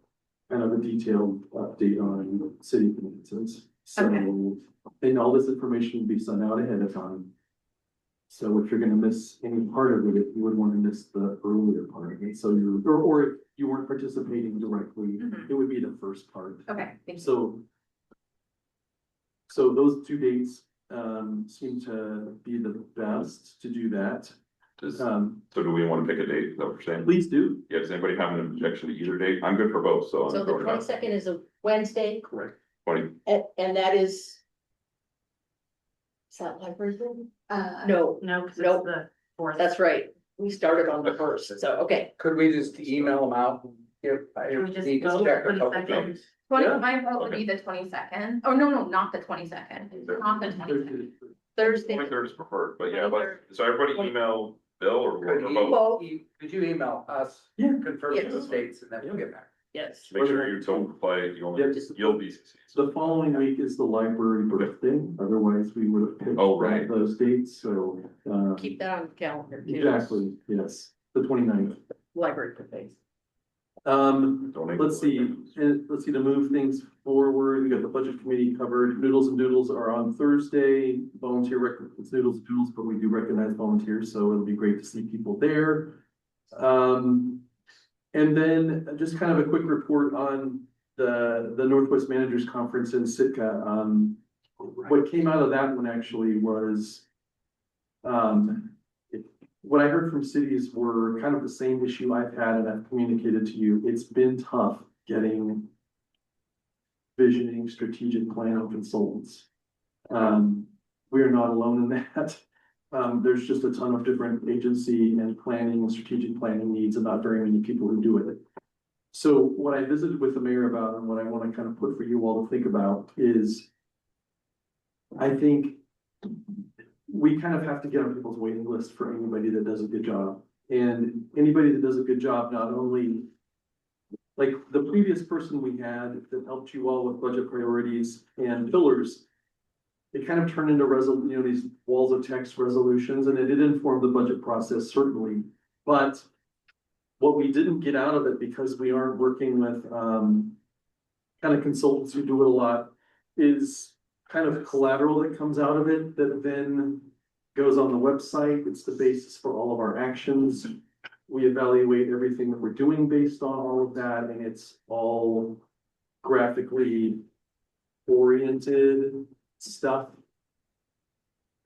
kind of a detailed update on city finances. So, and all this information will be sent out ahead of time. So if you're gonna miss any part of it, you would want to miss the earlier part of it. So or if you weren't participating directly, it would be the first part. Okay, thank you. So those two dates seem to be the best to do that. So do we want to pick a date? Is that what we're saying? Please do. Yeah, does anybody have an objection to either date? I'm good for both, so. I'm so the throwing it out. 22nd is a Wednesday, Correct. 20, and that is Is that library thing? No, No, because it's Nope. the fourth. that's right. We started on the first, so, okay. Could we just email them out? If I Can we just need to vote check a for the couple second? things. Yeah. My vote would Okay. be the 22nd. Oh, no, not the 22nd. Not the 22nd. Thursday. 23rd is preferred, but yeah, so everybody email Bill or Could vote. could you email us? Yeah. Confirm Yes. the dates and then we'll get back. Yes. Make sure you don't play, you'll be CC'd. The following week is the library birthday, otherwise we would have picked Oh, right. those dates, so. Keep that on the calendar too. Exactly, yes, the 29th. Library days. Let's see, to move things forward, we got the budget committee covered, Noodles and Doodles are on Thursday, it's Noodles and Doodles, but we do recognize volunteers, so it'll be great to see people there. And then just kind of a quick report on the Northwest Managers Conference in Sitka. What came out of that one actually was, what I heard from cities were kind of the same issue I've had and I've communicated to you. It's been tough getting visioning, strategic planning consultants. We are not alone in that. There's just a ton of different agency and planning and strategic planning needs and not very many people who do it. So what I visited with the mayor about and what I want to kind of put for you all to think about is, I think we kind of have to get on people's waiting list for anybody that does a good job. And anybody that does a good job, not only like the previous person we had that helped you all with budget priorities and pillars, it kind of turned into these walls of text resolutions, and it did inform the budget process, certainly. But what we didn't get out of it, because we aren't working with kind of consultants who do it a lot, is kind of collateral that comes out of it that then goes on the website. It's the basis for all of our actions. We evaluate everything that we're doing based on all of that, and it's all graphically oriented stuff.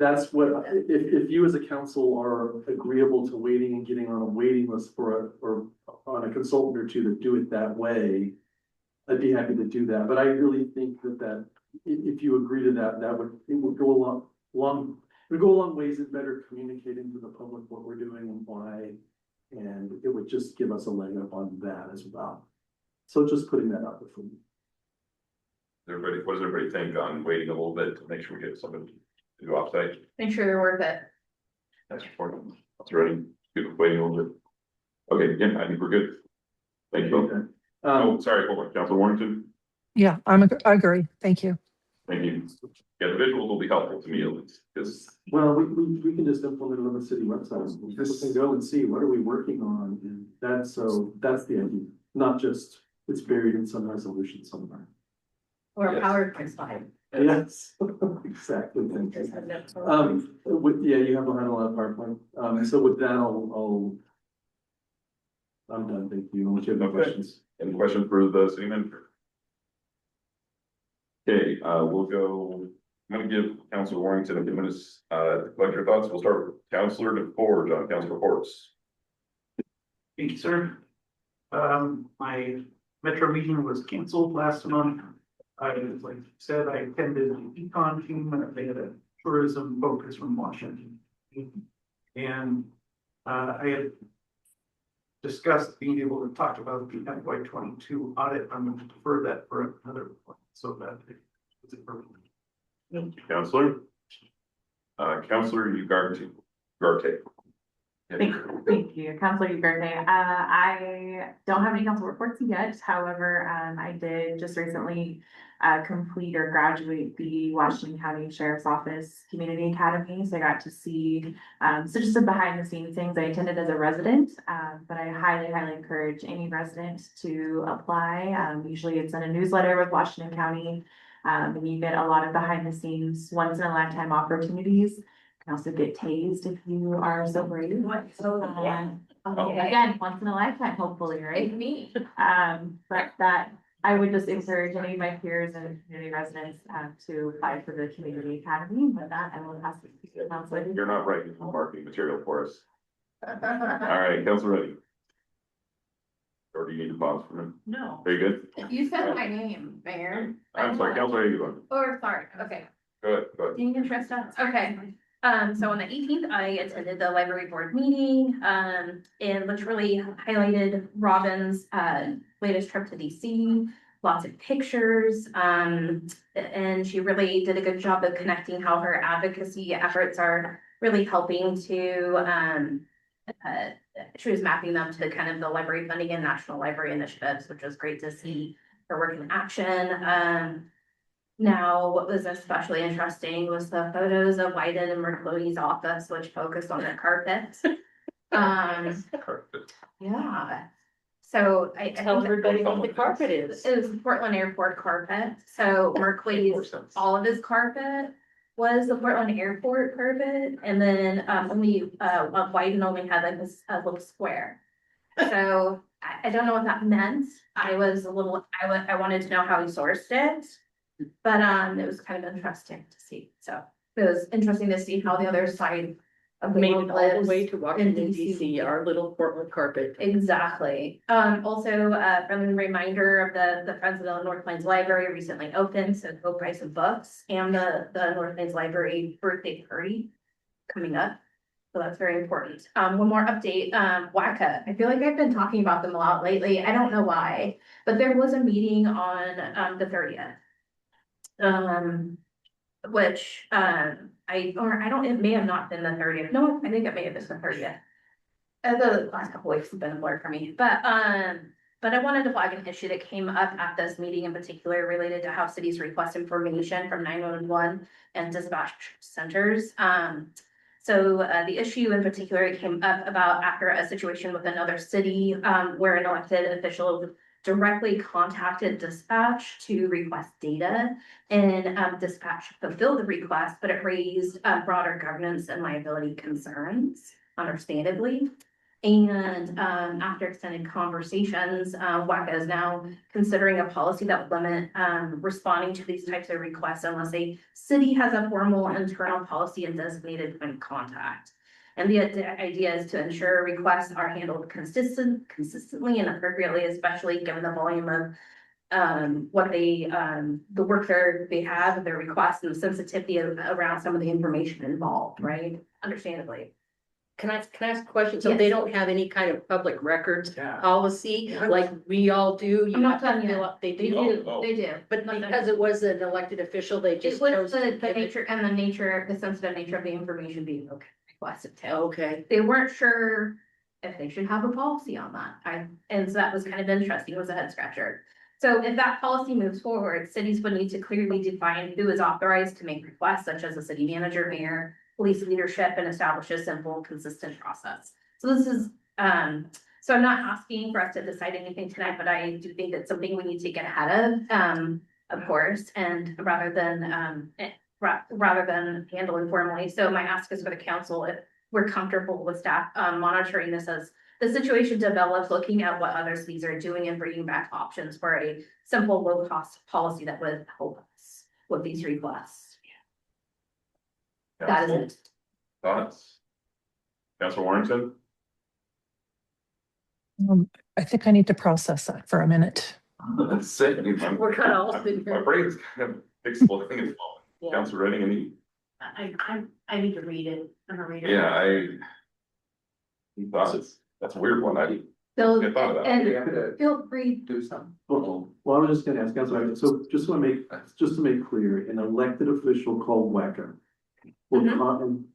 That's what, if you as a council are agreeable to waiting and getting on a waiting list or on a consultant or two that do it that way, I'd be happy to do that. But I really think that if you agree to that, it would go a long ways in better communicating to the public what we're doing and why. And it would just give us a leg up on that as well. So just putting that out there for you. What does everybody think on waiting a little bit to make sure we get somebody to go offsite? Make sure they're worth it. That's important. That's ready. Good, waiting a little bit. Okay, yeah, I think we're good. Thank you. Oh, sorry, hold on, Councilor Warrington. Yeah, I agree. Thank you. Thank you. Yeah, the visuals will be helpful to me at least, because Well, we can just implement it on the city website. People can go and see what are we working on, and that's the idea. Not just it's buried in some resolution somewhere. Or Yes. a PowerPoint slide. Yes, exactly. You have a lot of PowerPoint. So with that, I'm done. Thank you. Unless you have no questions. Any questions for the city manager? Okay, we'll go, I'm gonna give Councilor Warrington a few minutes, to collect your thoughts. We'll start with Councilor DeForge on council reports. Thank you, sir. My metro meeting was canceled last month. Like you said, I attended the econ team, they had a tourism focus from Washington. And I had discussed being able to talk about the FY22 audit. I'm going to defer that for another point, so that it's a perfect. Thank you, Councilor. Councilor Ugarte. Thank you, Councilor Ugarte. I don't have any council reports yet. However, I did just recently complete or graduate the Washington County Sheriff's Office Community Academy. So I got to see, so just some behind the scenes things. I attended as a resident, but I highly encourage any resident to apply. Usually it's in a newsletter with Washington County. And you get a lot of behind the scenes, once in a lifetime opportunities. You can also get tased if you are so brave. Again, once in a lifetime, hopefully, right? Me. But that I would just encourage any of my peers and community residents to apply for the community academy. With that, I will pass it to Councilor. You're not writing marketing material for us. All right, Councilor Reddy. Or do you need to pause for a minute? No. Are you good? You said my name, Mayor. I'm sorry, Councilor, how you going? Or sorry, okay. Good, good. Being interested, okay. So on the 18th, I attended the library board meeting, and which really highlighted Robin's, latest trip to DC. Lots of pictures, and she really did a good job of connecting how her advocacy efforts are really helping to, she was mapping them to kind of the library funding and national library initiatives, which was great to see her work in action. Now, what was especially interesting was the photos of Wyden and Mercloni's office, which focused on the carpet. Yeah. So I Tell everybody what the carpet is. It was Portland Airport carpet. So Mercloni's, all of his carpet was the Portland Airport carpet, and then only Wyden only had like this little square. So I don't know what that meant. I wanted to know how he sourced it. But it was kind of interesting to see. So it was interesting to see how the other side of the Made world it all the lives way to Washington in DC, our little Portland carpet. Exactly. Also, friendly reminder of the Friends of the North Plains Library recently opened, so go buy some books, and the North Plains Library birthday party coming up. So that's very important. One more update, WACA. I feel like I've been talking about them a lot lately. I don't know why, but there was a meeting on the 30th. Which, it may have not been the 30th. No, I think it may have been the 30th. The last couple weeks have been a blur for me, but I wanted to flag an issue that came up at this meeting in particular related to how cities request information from 911 and dispatch centers. So the issue in particular came up about after a situation with another city, where an elected official directly contacted dispatch to request data, and dispatch fulfilled the request, but it raised broader governance and liability concerns, understandably. And after extended conversations, WACA is now considering a policy that would limit responding to these types of requests unless a city has a formal internal policy and designated point of contact. And the idea is to ensure requests are handled consistently and appropriately, especially given the volume of what the work they have, their requests, and the sensitivity around some of the information involved, right? Understandably. Can I ask a question? So Yes. they don't have any kind of public records policy like we all do? You I'm not have to done fill yet. up- They They do. do, they do. But Not done because yet. it was an elected official, they It just was chose to the give it. nature and the sensitive nature of the information being requested too. Okay. They weren't sure if they should have a policy on that. And so that was kind of interesting, it was a head scratcher. So if that policy moves forward, cities would need to clearly define who is authorized to make requests, such as a city manager, mayor, police leadership, and establish a simple, consistent process. So this is, so I'm not asking for us to decide anything tonight, but I do think that's something we need to get ahead of course, and rather than handle informally. So my ask is for the council, if we're comfortable with staff monitoring this as the situation develops, looking at what other cities are doing and bringing back options for a simple, low-cost policy that would help us with these requests. That is it. Thoughts? Councilor Warrington? I think I need to process that for a minute. That's it. We're kind of all sitting My here. brain's kind of exploding at the moment. Yeah. Councilor Redding, any? I need to read it. I'm gonna read it. Yeah, that's a weird one. I So, thought of that. and feel free. Do something. Well, I was just gonna ask, Councilor, so just to make clear, an elected official called WACA will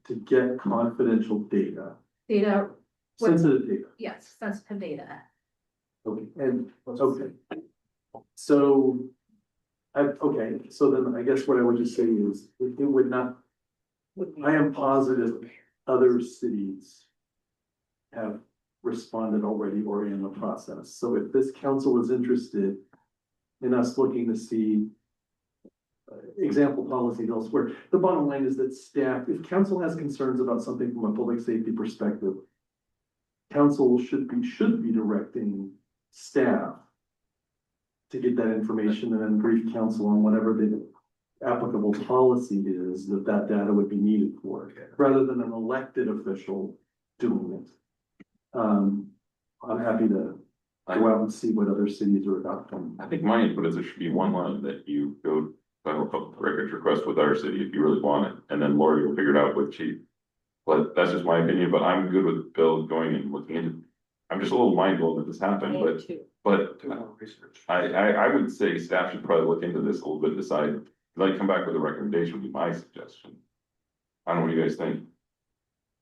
to get confidential data, Data, what- sensitive data. yes, sensitive data. Okay, okay. So, so then I guess what I would just say is, it would not, I am positive other cities have responded already or in the process. So if this council is interested in us looking to see example policies elsewhere, the bottom line is that staff, if council has concerns about something from a public safety perspective, council should be directing staff to get that information and then brief council on whatever the applicable policy is that data would be needed for, rather than an elected official doing it. I'm happy to go out and see what other cities are adopting. I think my input is there should be one line that you go final public records request with our city if you really want it, and then Lori will figure it out with chief. But that's just my opinion, but I'm good with Bill going and looking into. I'm just a little mindful that this happened, but I would say staff should probably look into this a little bit, decide, like, come back with a recommendation would be my suggestion. I don't know what you guys think.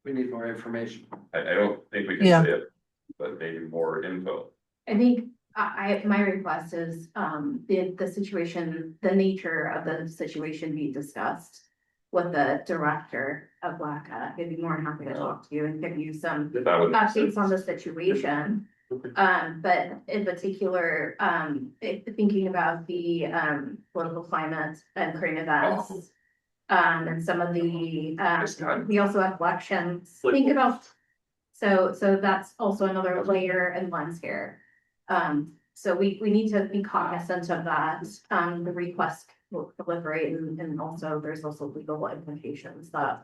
We need more information. I don't think we can Yeah. say it, but maybe more info. I think my request is, the situation, the nature of the situation be discussed with the director of WACA. They'd be more than happy to talk to you and give you some If that would make sense. updates on the situation. But in particular, thinking about the, political climate and current events. And some of the, we also have elections, think about. So that's also another layer and lens here. So we need to be cognizant of that, the request will deliberate, and also there's also legal implications that.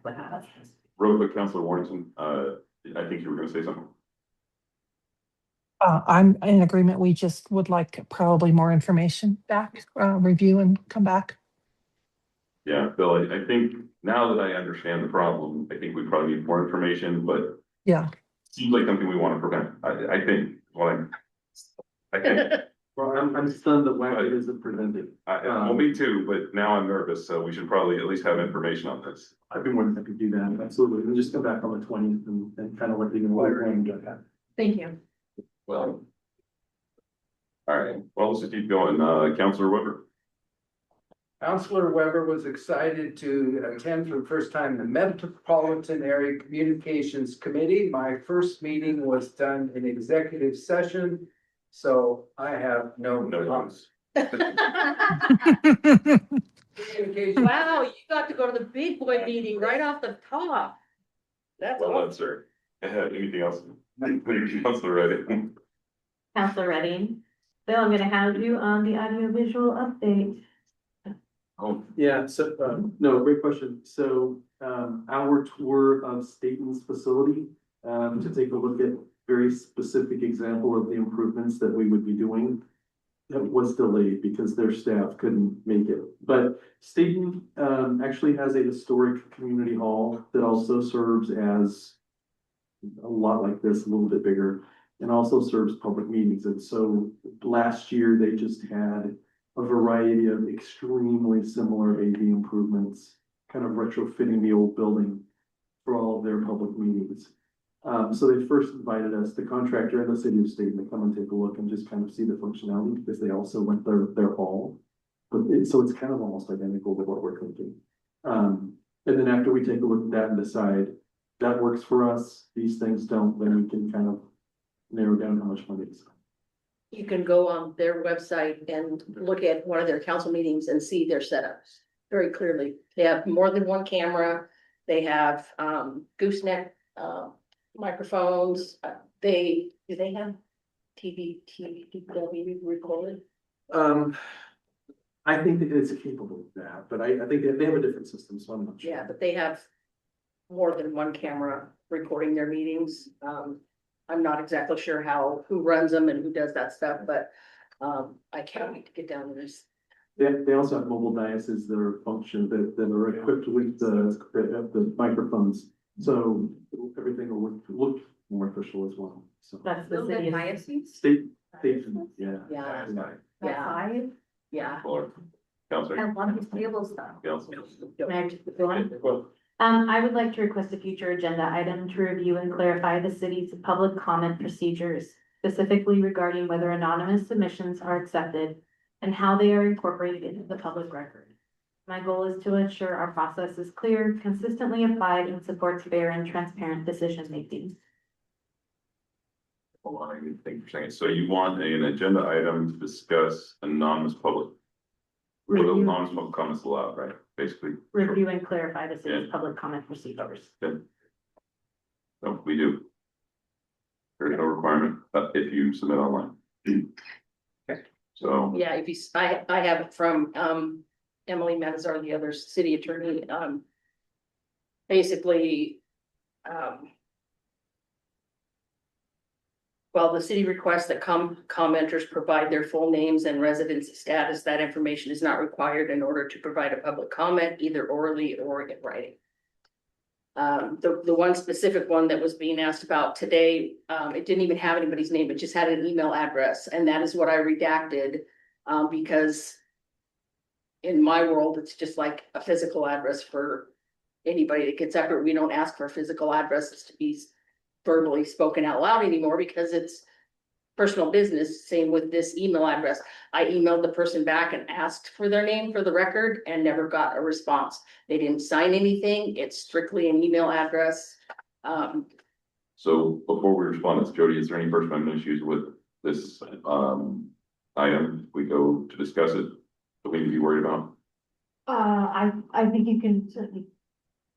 would have. Real quick, Councilor Warrington, I think you were gonna say something. I'm in agreement. We just would like probably more information back, review and come back. Yeah, Bill, I think now that I understand the problem, I think we probably need more information, but Yeah. seems like something we want to prevent. I think, I think. Well, I'm stunned that WACA isn't prevented. Well, me too, but now I'm nervous, so we should probably at least have information on this. I'd be more than happy to do that, absolutely, and just come back on the 20th and kind of let you know what we're going to do. Thank you. Well. All right, well, let's just keep going. Councilor Weber. Counselor Weber was excited to attend for the first time the Metropolitan Area Communications Committee. My first meeting was done in executive session, so I have no comments. Wow, you got to go to the big boy meeting right off the top. That's Well awesome. done, sir. Anything else? Councilor Redding. Counselor Redding. Bill, I'm gonna have you on the audiovisual update. Oh, Yeah, so, no, great question. So, our tour of Staten's facility, to take a look at very specific example of the improvements that we would be doing. That was delayed because their staff couldn't make it. But Staten, actually has a historic community hall that also serves as a lot like this, a little bit bigger, and also serves public meetings. And so last year, they just had a variety of extremely similar AV improvements, kind of retrofitting the old building for all of their public meetings. So they first invited us, the contractor and the city of Staten, to come and take a look and just kind of see the functionality, because they also went their hall. But so it's kind of almost identical to what we're thinking. And then after we take a look at that and decide that works for us, these things don't, then we can kind of narrow down how much money it's. You can go on their website and look at one of their council meetings and see their setups very clearly. They have more than one camera. They have gooseneck microphones. Do they have TV recorded? I think that it's capable of that, but I think they have a different system, so I'm not sure. Yeah, but they have more than one camera recording their meetings. I'm not exactly sure who runs them and who does that stuff, but I can't wait to get down to this. They also have mobile diodes that are function that are equipped with the microphones, so everything will look more official as well, so. That's the city. State, yeah. Yeah. Yeah. Yeah. Or Councilor. And one of these table stuff. Councilor. May I just go on? I would like to request a future agenda item to review and clarify the city's public comment procedures, specifically regarding whether anonymous submissions are accepted and how they are incorporated into the public record. My goal is to ensure our process is clear, consistently applied, and supports fair and transparent decision making. Hold on, I need to think for a second. So you want an agenda item to discuss anonymous public. What Review. anonymous public comments allowed, right? Basically. Review and clarify the city's Yeah. public comment procedures. Good. So we do. There's no requirement, if you submit online. Okay. So. Yeah, I have it from Emily Manzar, the other city attorney, basically. While the city requests that commenters provide their full names and residency status, that information is not required in order to provide a public comment, either orally or in writing. The one specific one that was being asked about today, it didn't even have anybody's name, it just had an email address, and that is what I redacted, because in my world, it's just like a physical address for anybody that gets after it. We don't ask for physical addresses to be verbally spoken out loud anymore because it's personal business. Same with this email address. I emailed the person back and asked for their name for the record and never got a response. They didn't sign anything. It's strictly an email address. So before we respond, it's Jody, is there any First Amendment issues with this item? We go to discuss it, that we need to be worried about? I think you can certainly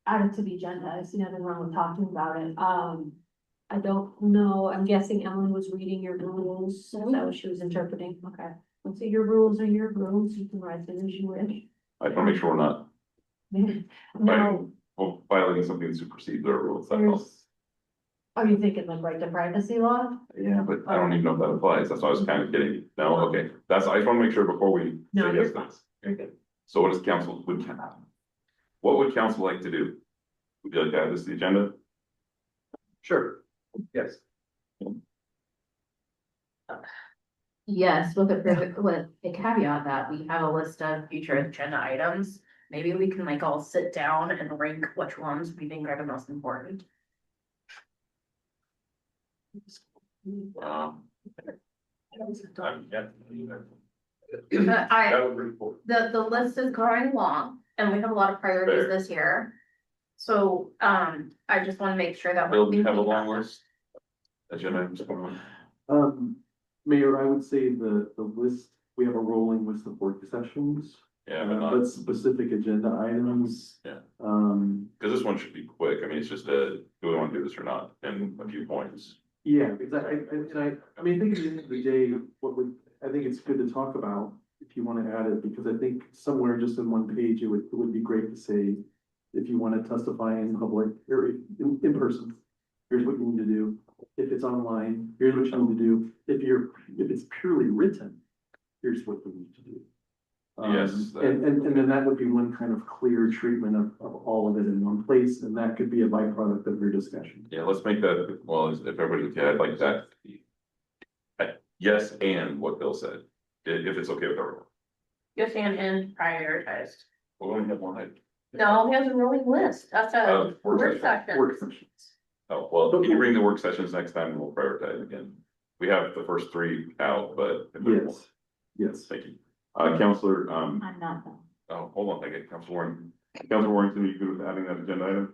add it to the agenda. I see nothing wrong with talking about it. I don't know, I'm guessing Ellen was reading your rules, is that what she was interpreting? Okay. Let's see, your rules are your rules, you can write them as you wish. I just want to make sure we're not No, violating something that supersedes our rules, that's all. are you thinking like right to privacy law? Yeah, but I don't even know if that applies, that's why I was kind of getting, no, okay, I just want to make sure before we No, say you're yes, fine. thanks. You're good. So what does council, what would council like to do? Would you like to add this to the agenda? Sure, yes. Yes, with a caveat that we have a list of future agenda items. Maybe we can like all sit down and rank which ones we think are the most important. The list is going long and we have a lot of priorities this year. So, I just wanna make sure that. we're Bill, do you have a thinking long about list? Agenda items going on? Mayor, I would say the list, we have a rolling list of work sessions. Yeah, but not, But specific agenda items. Yeah. Um, because this one should be quick, I mean, it's just do we want to do this or not, in a few points. yeah, because I mean, I think at the end of the day, I think it's good to talk about if you want to add it, because I think somewhere just in one page, it would be great to say, if you want to testify in public or in person, here's what you need to do. If it's online, here's what you need to do. If it's purely written, here's what you need to do. Yes. And then that would be one kind of clear treatment of all of it in one place, and that could be a byproduct of your discussion. Yeah, let's make that, well, if everybody's, yeah, I'd like that. Yes, and what Bill said, if it's okay with everyone. Yes, and prioritized. We'll only have one item. No, he has a rolling list. That's a work session. Work sessions. Oh, well, can you bring the work sessions next time and we'll prioritize again? We have the first three out, but. Yes, yes. Thank you. Counselor, I'm not though. oh, hold on, I get Counselor Warren. Counselor Warrington, you good with adding that agenda item?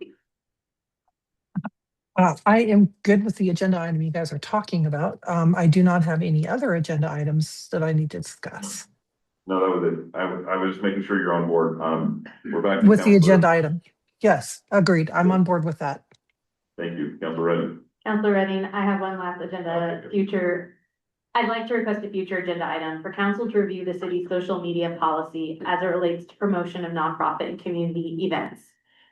I am good with the agenda item you guys are talking about. I do not have any other agenda items that I need to discuss. No, that was it. I was just making sure you're on board. We're back. to With the Counselor. agenda item. Yes, agreed. I'm on board with that. Thank you, Counselor Redden. Counselor Redding, I have one last agenda, I'd like to request a future agenda item for council to review the city's social media policy as it relates to promotion of nonprofit and community events.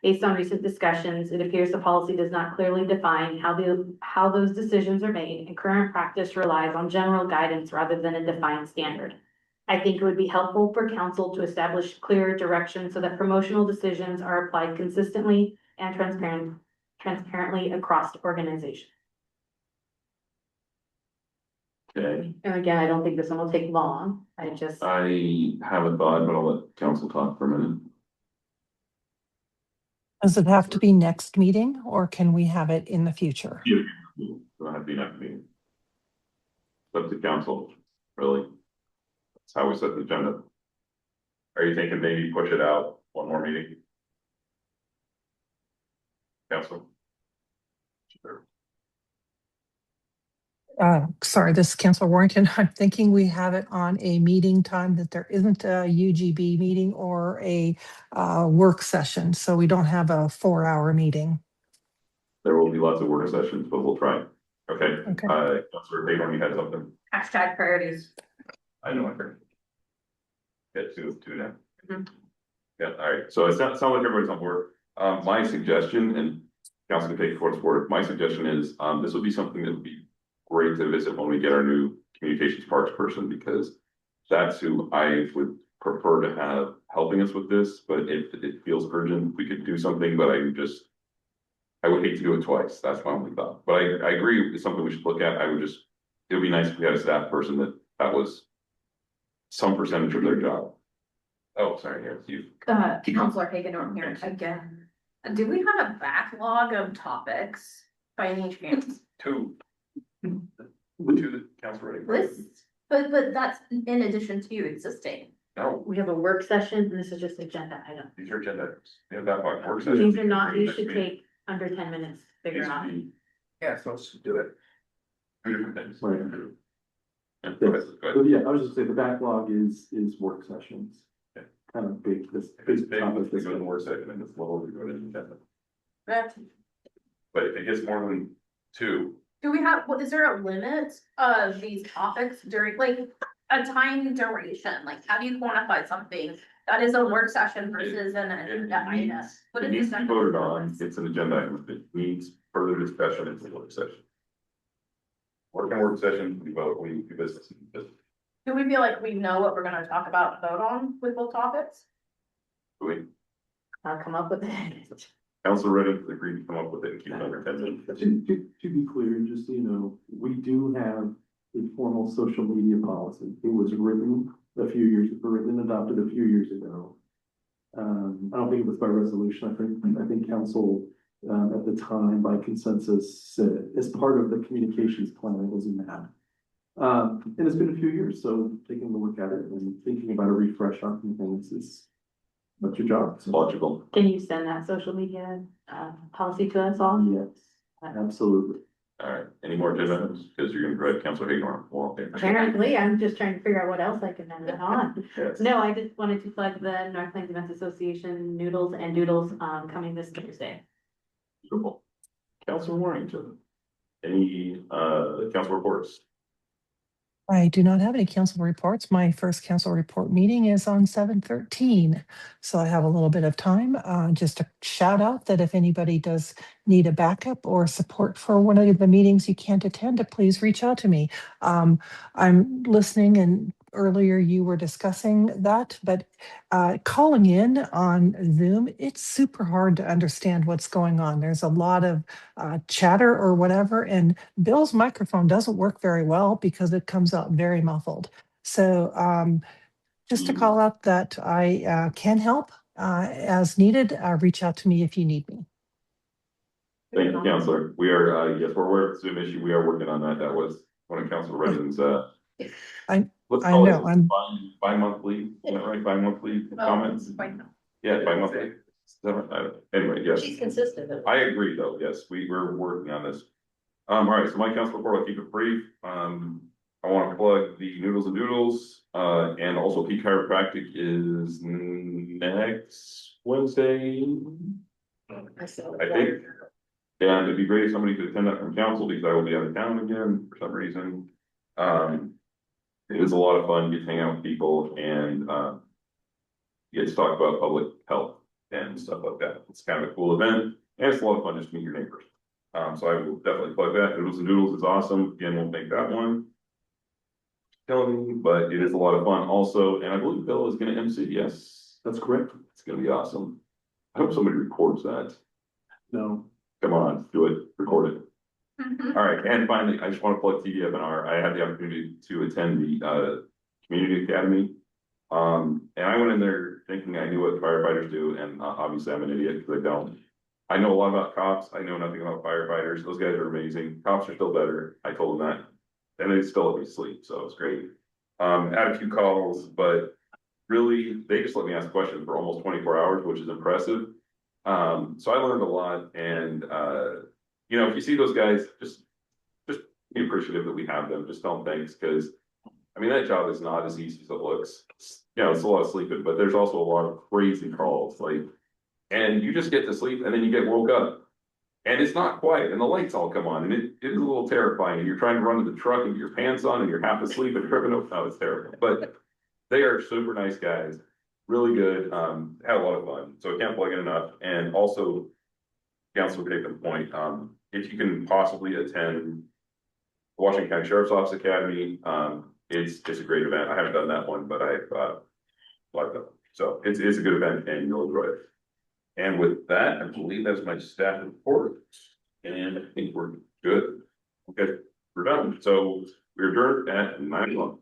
Based on recent discussions, it appears the policy does not clearly define how those decisions are made, and current practice relies on general guidance rather than a defined standard. I think it would be helpful for council to establish clear direction so that promotional decisions are applied consistently and transparently across the organization. Okay, And again, I don't think this one will take long. I I have a thought, but I'll let council talk for a minute. Does it have to be next meeting or can we have it in the future? Don't have to be next meeting. It's up to council, really. That's how we set the agenda. Are you thinking maybe push it out one more meeting? Council? Sure. Sorry, this is Councilor Warrington. I'm thinking we have it on a meeting time that there isn't a UGB meeting or a work session, so we don't have a 4-hour meeting. There will be lots of work sessions, but we'll try. Okay, Okay. Councilor Baker, you had something? Hashtag priorities. I know I heard. Get two now. Mhm. Yeah, all right, so it sounds like everybody's on board. My suggestion, and council can take it for its word, my suggestion is, this would be something that would be great to visit when we get our new communications parks person, because that's who I would prefer to have helping us with this, but it feels urgent. We could do something, but I would hate to do it twice. That's my only thought. But I agree, it's something we should look at. It would be nice if we had a staff person that was some percentage of their job. Oh, sorry, yes, you. Counselor Hagan here again. Do we have a backlog of topics by any chance? Two that Councilor Reddick. But that's in addition to existing. No, We have a work session, and this is just agenda item. these are agenda items. We have that much work session. These are not, you should take under 10 minutes, to figure out. Yeah, so let's do it. Two different things. Right. Yeah, go ahead, go ahead. But yeah, I was just saying the backlog is work sessions. Yeah. Kind of big, this If it's big big, topic. we go to the work session, and it's little, we go to the agenda. That's- But if it gets more than two, Do we have, is there a limit of these topics during, like, a time duration? Like, how do you quantify something that is a work session versus an agenda item? What it is needs the to be voted on, it's an agenda item, if it needs further discussion, it's a work session. Work session, we vote, we do business. Do we feel like we know what we're gonna talk about and vote on with both topics? We, I'll come up with it. Council ready, agreed to come up with it and keep it under 10 minutes. To be clear, just so you know, we do have a formal social media policy. It was written and adopted a few years ago. I don't think it was by resolution. I think council, at the time by consensus said, as part of the communications plan, it was in that. And it's been a few years, so taking a look at it and thinking about a refresh on some things is, that's your job. It's logical. Can you send that social media, policy to us all? Yes, absolutely. All right, any more agenda items? Because you're gonna drive Councilor Hagan on. Well, okay. Apparently, I'm just trying to figure out what else I can add on. Yes. No, I just wanted to plug the North Plains Events Association Noodles and Doodles, coming this Thursday. Beautiful. Councilor Warrington. Any, council reports? I do not have any council reports. My first council report meeting is on 7/13. So I have a little bit of time. Just a shout out that if anybody does need a backup or support for one of the meetings you can't attend, please reach out to me. I'm listening, and earlier you were discussing that, but calling in on Zoom, it's super hard to understand what's going on. There's a lot of chatter or whatever, and Bill's microphone doesn't work very well because it comes out very muffled. So just to call out that I can help as needed. Reach out to me if you need me. Thank you, Councilor. We are, yes, we're aware of the Zoom issue. We are working on that. That was one of Councilor Redden's, let's I call know, it bi-monthly, is that right? Bi-monthly comments? Yeah, bi-monthly. Anyway, yes. She's consistent. I agree, though. Yes, we're working on this. All right, so my council report, I'll keep it brief. I want to plug the Noodles and Doodles, and also Peak Chiropractic is next Wednesday, I think. And it'd be great if somebody could attend that from council, because I will be out of town again for some reason. It is a lot of fun, get to hang out with people and, get to talk about public health and stuff like that. It's kind of a cool event, and it's a lot of fun just to meet your neighbors. So I will definitely plug that. Noodles and Doodles is awesome. Again, we'll make that one. Killing me, but it is a lot of fun also, and I believe Bill is gonna MC, yes? That's correct. It's gonna be awesome. I hope somebody records that. No. Come on, do it, record it. All right, and finally, I just want to plug TDFNR. I had the opportunity to attend the Community Academy. And I went in there thinking I knew what firefighters do, and obviously I'm an idiot because I don't. I know a lot about cops. I know nothing about firefighters. Those guys are amazing. Cops are still better. I told them that, and they still let me sleep, so it's great. Had a few calls, but really, they just let me ask questions for almost 24 hours, which is impressive. So I learned a lot, and you know, if you see those guys, just be appreciative that we have them. Just tell them thanks, because I mean, that job is not as easy as it looks. You know, it's a lot of sleeping, but there's also a lot of crazy calls, like, and you just get to sleep and then you get woke up and it's not quiet and the lights all come on, and it is a little terrifying, and you're trying to run to the truck and get your pants on and you're half asleep and tripping over. No, it's terrible, but they are super nice guys, really good. Had a lot of fun, so I can't plug it enough. And also, Councilor Bacon point, if you can possibly attend Washington County Sheriff's Office Academy. It's a great event. I haven't done that one, but I've liked them. So it's a good event and you'll enjoy it. And with that, I believe that's my staff report. And I think we're good. Okay, we're done. So we're adjourned at 9:00.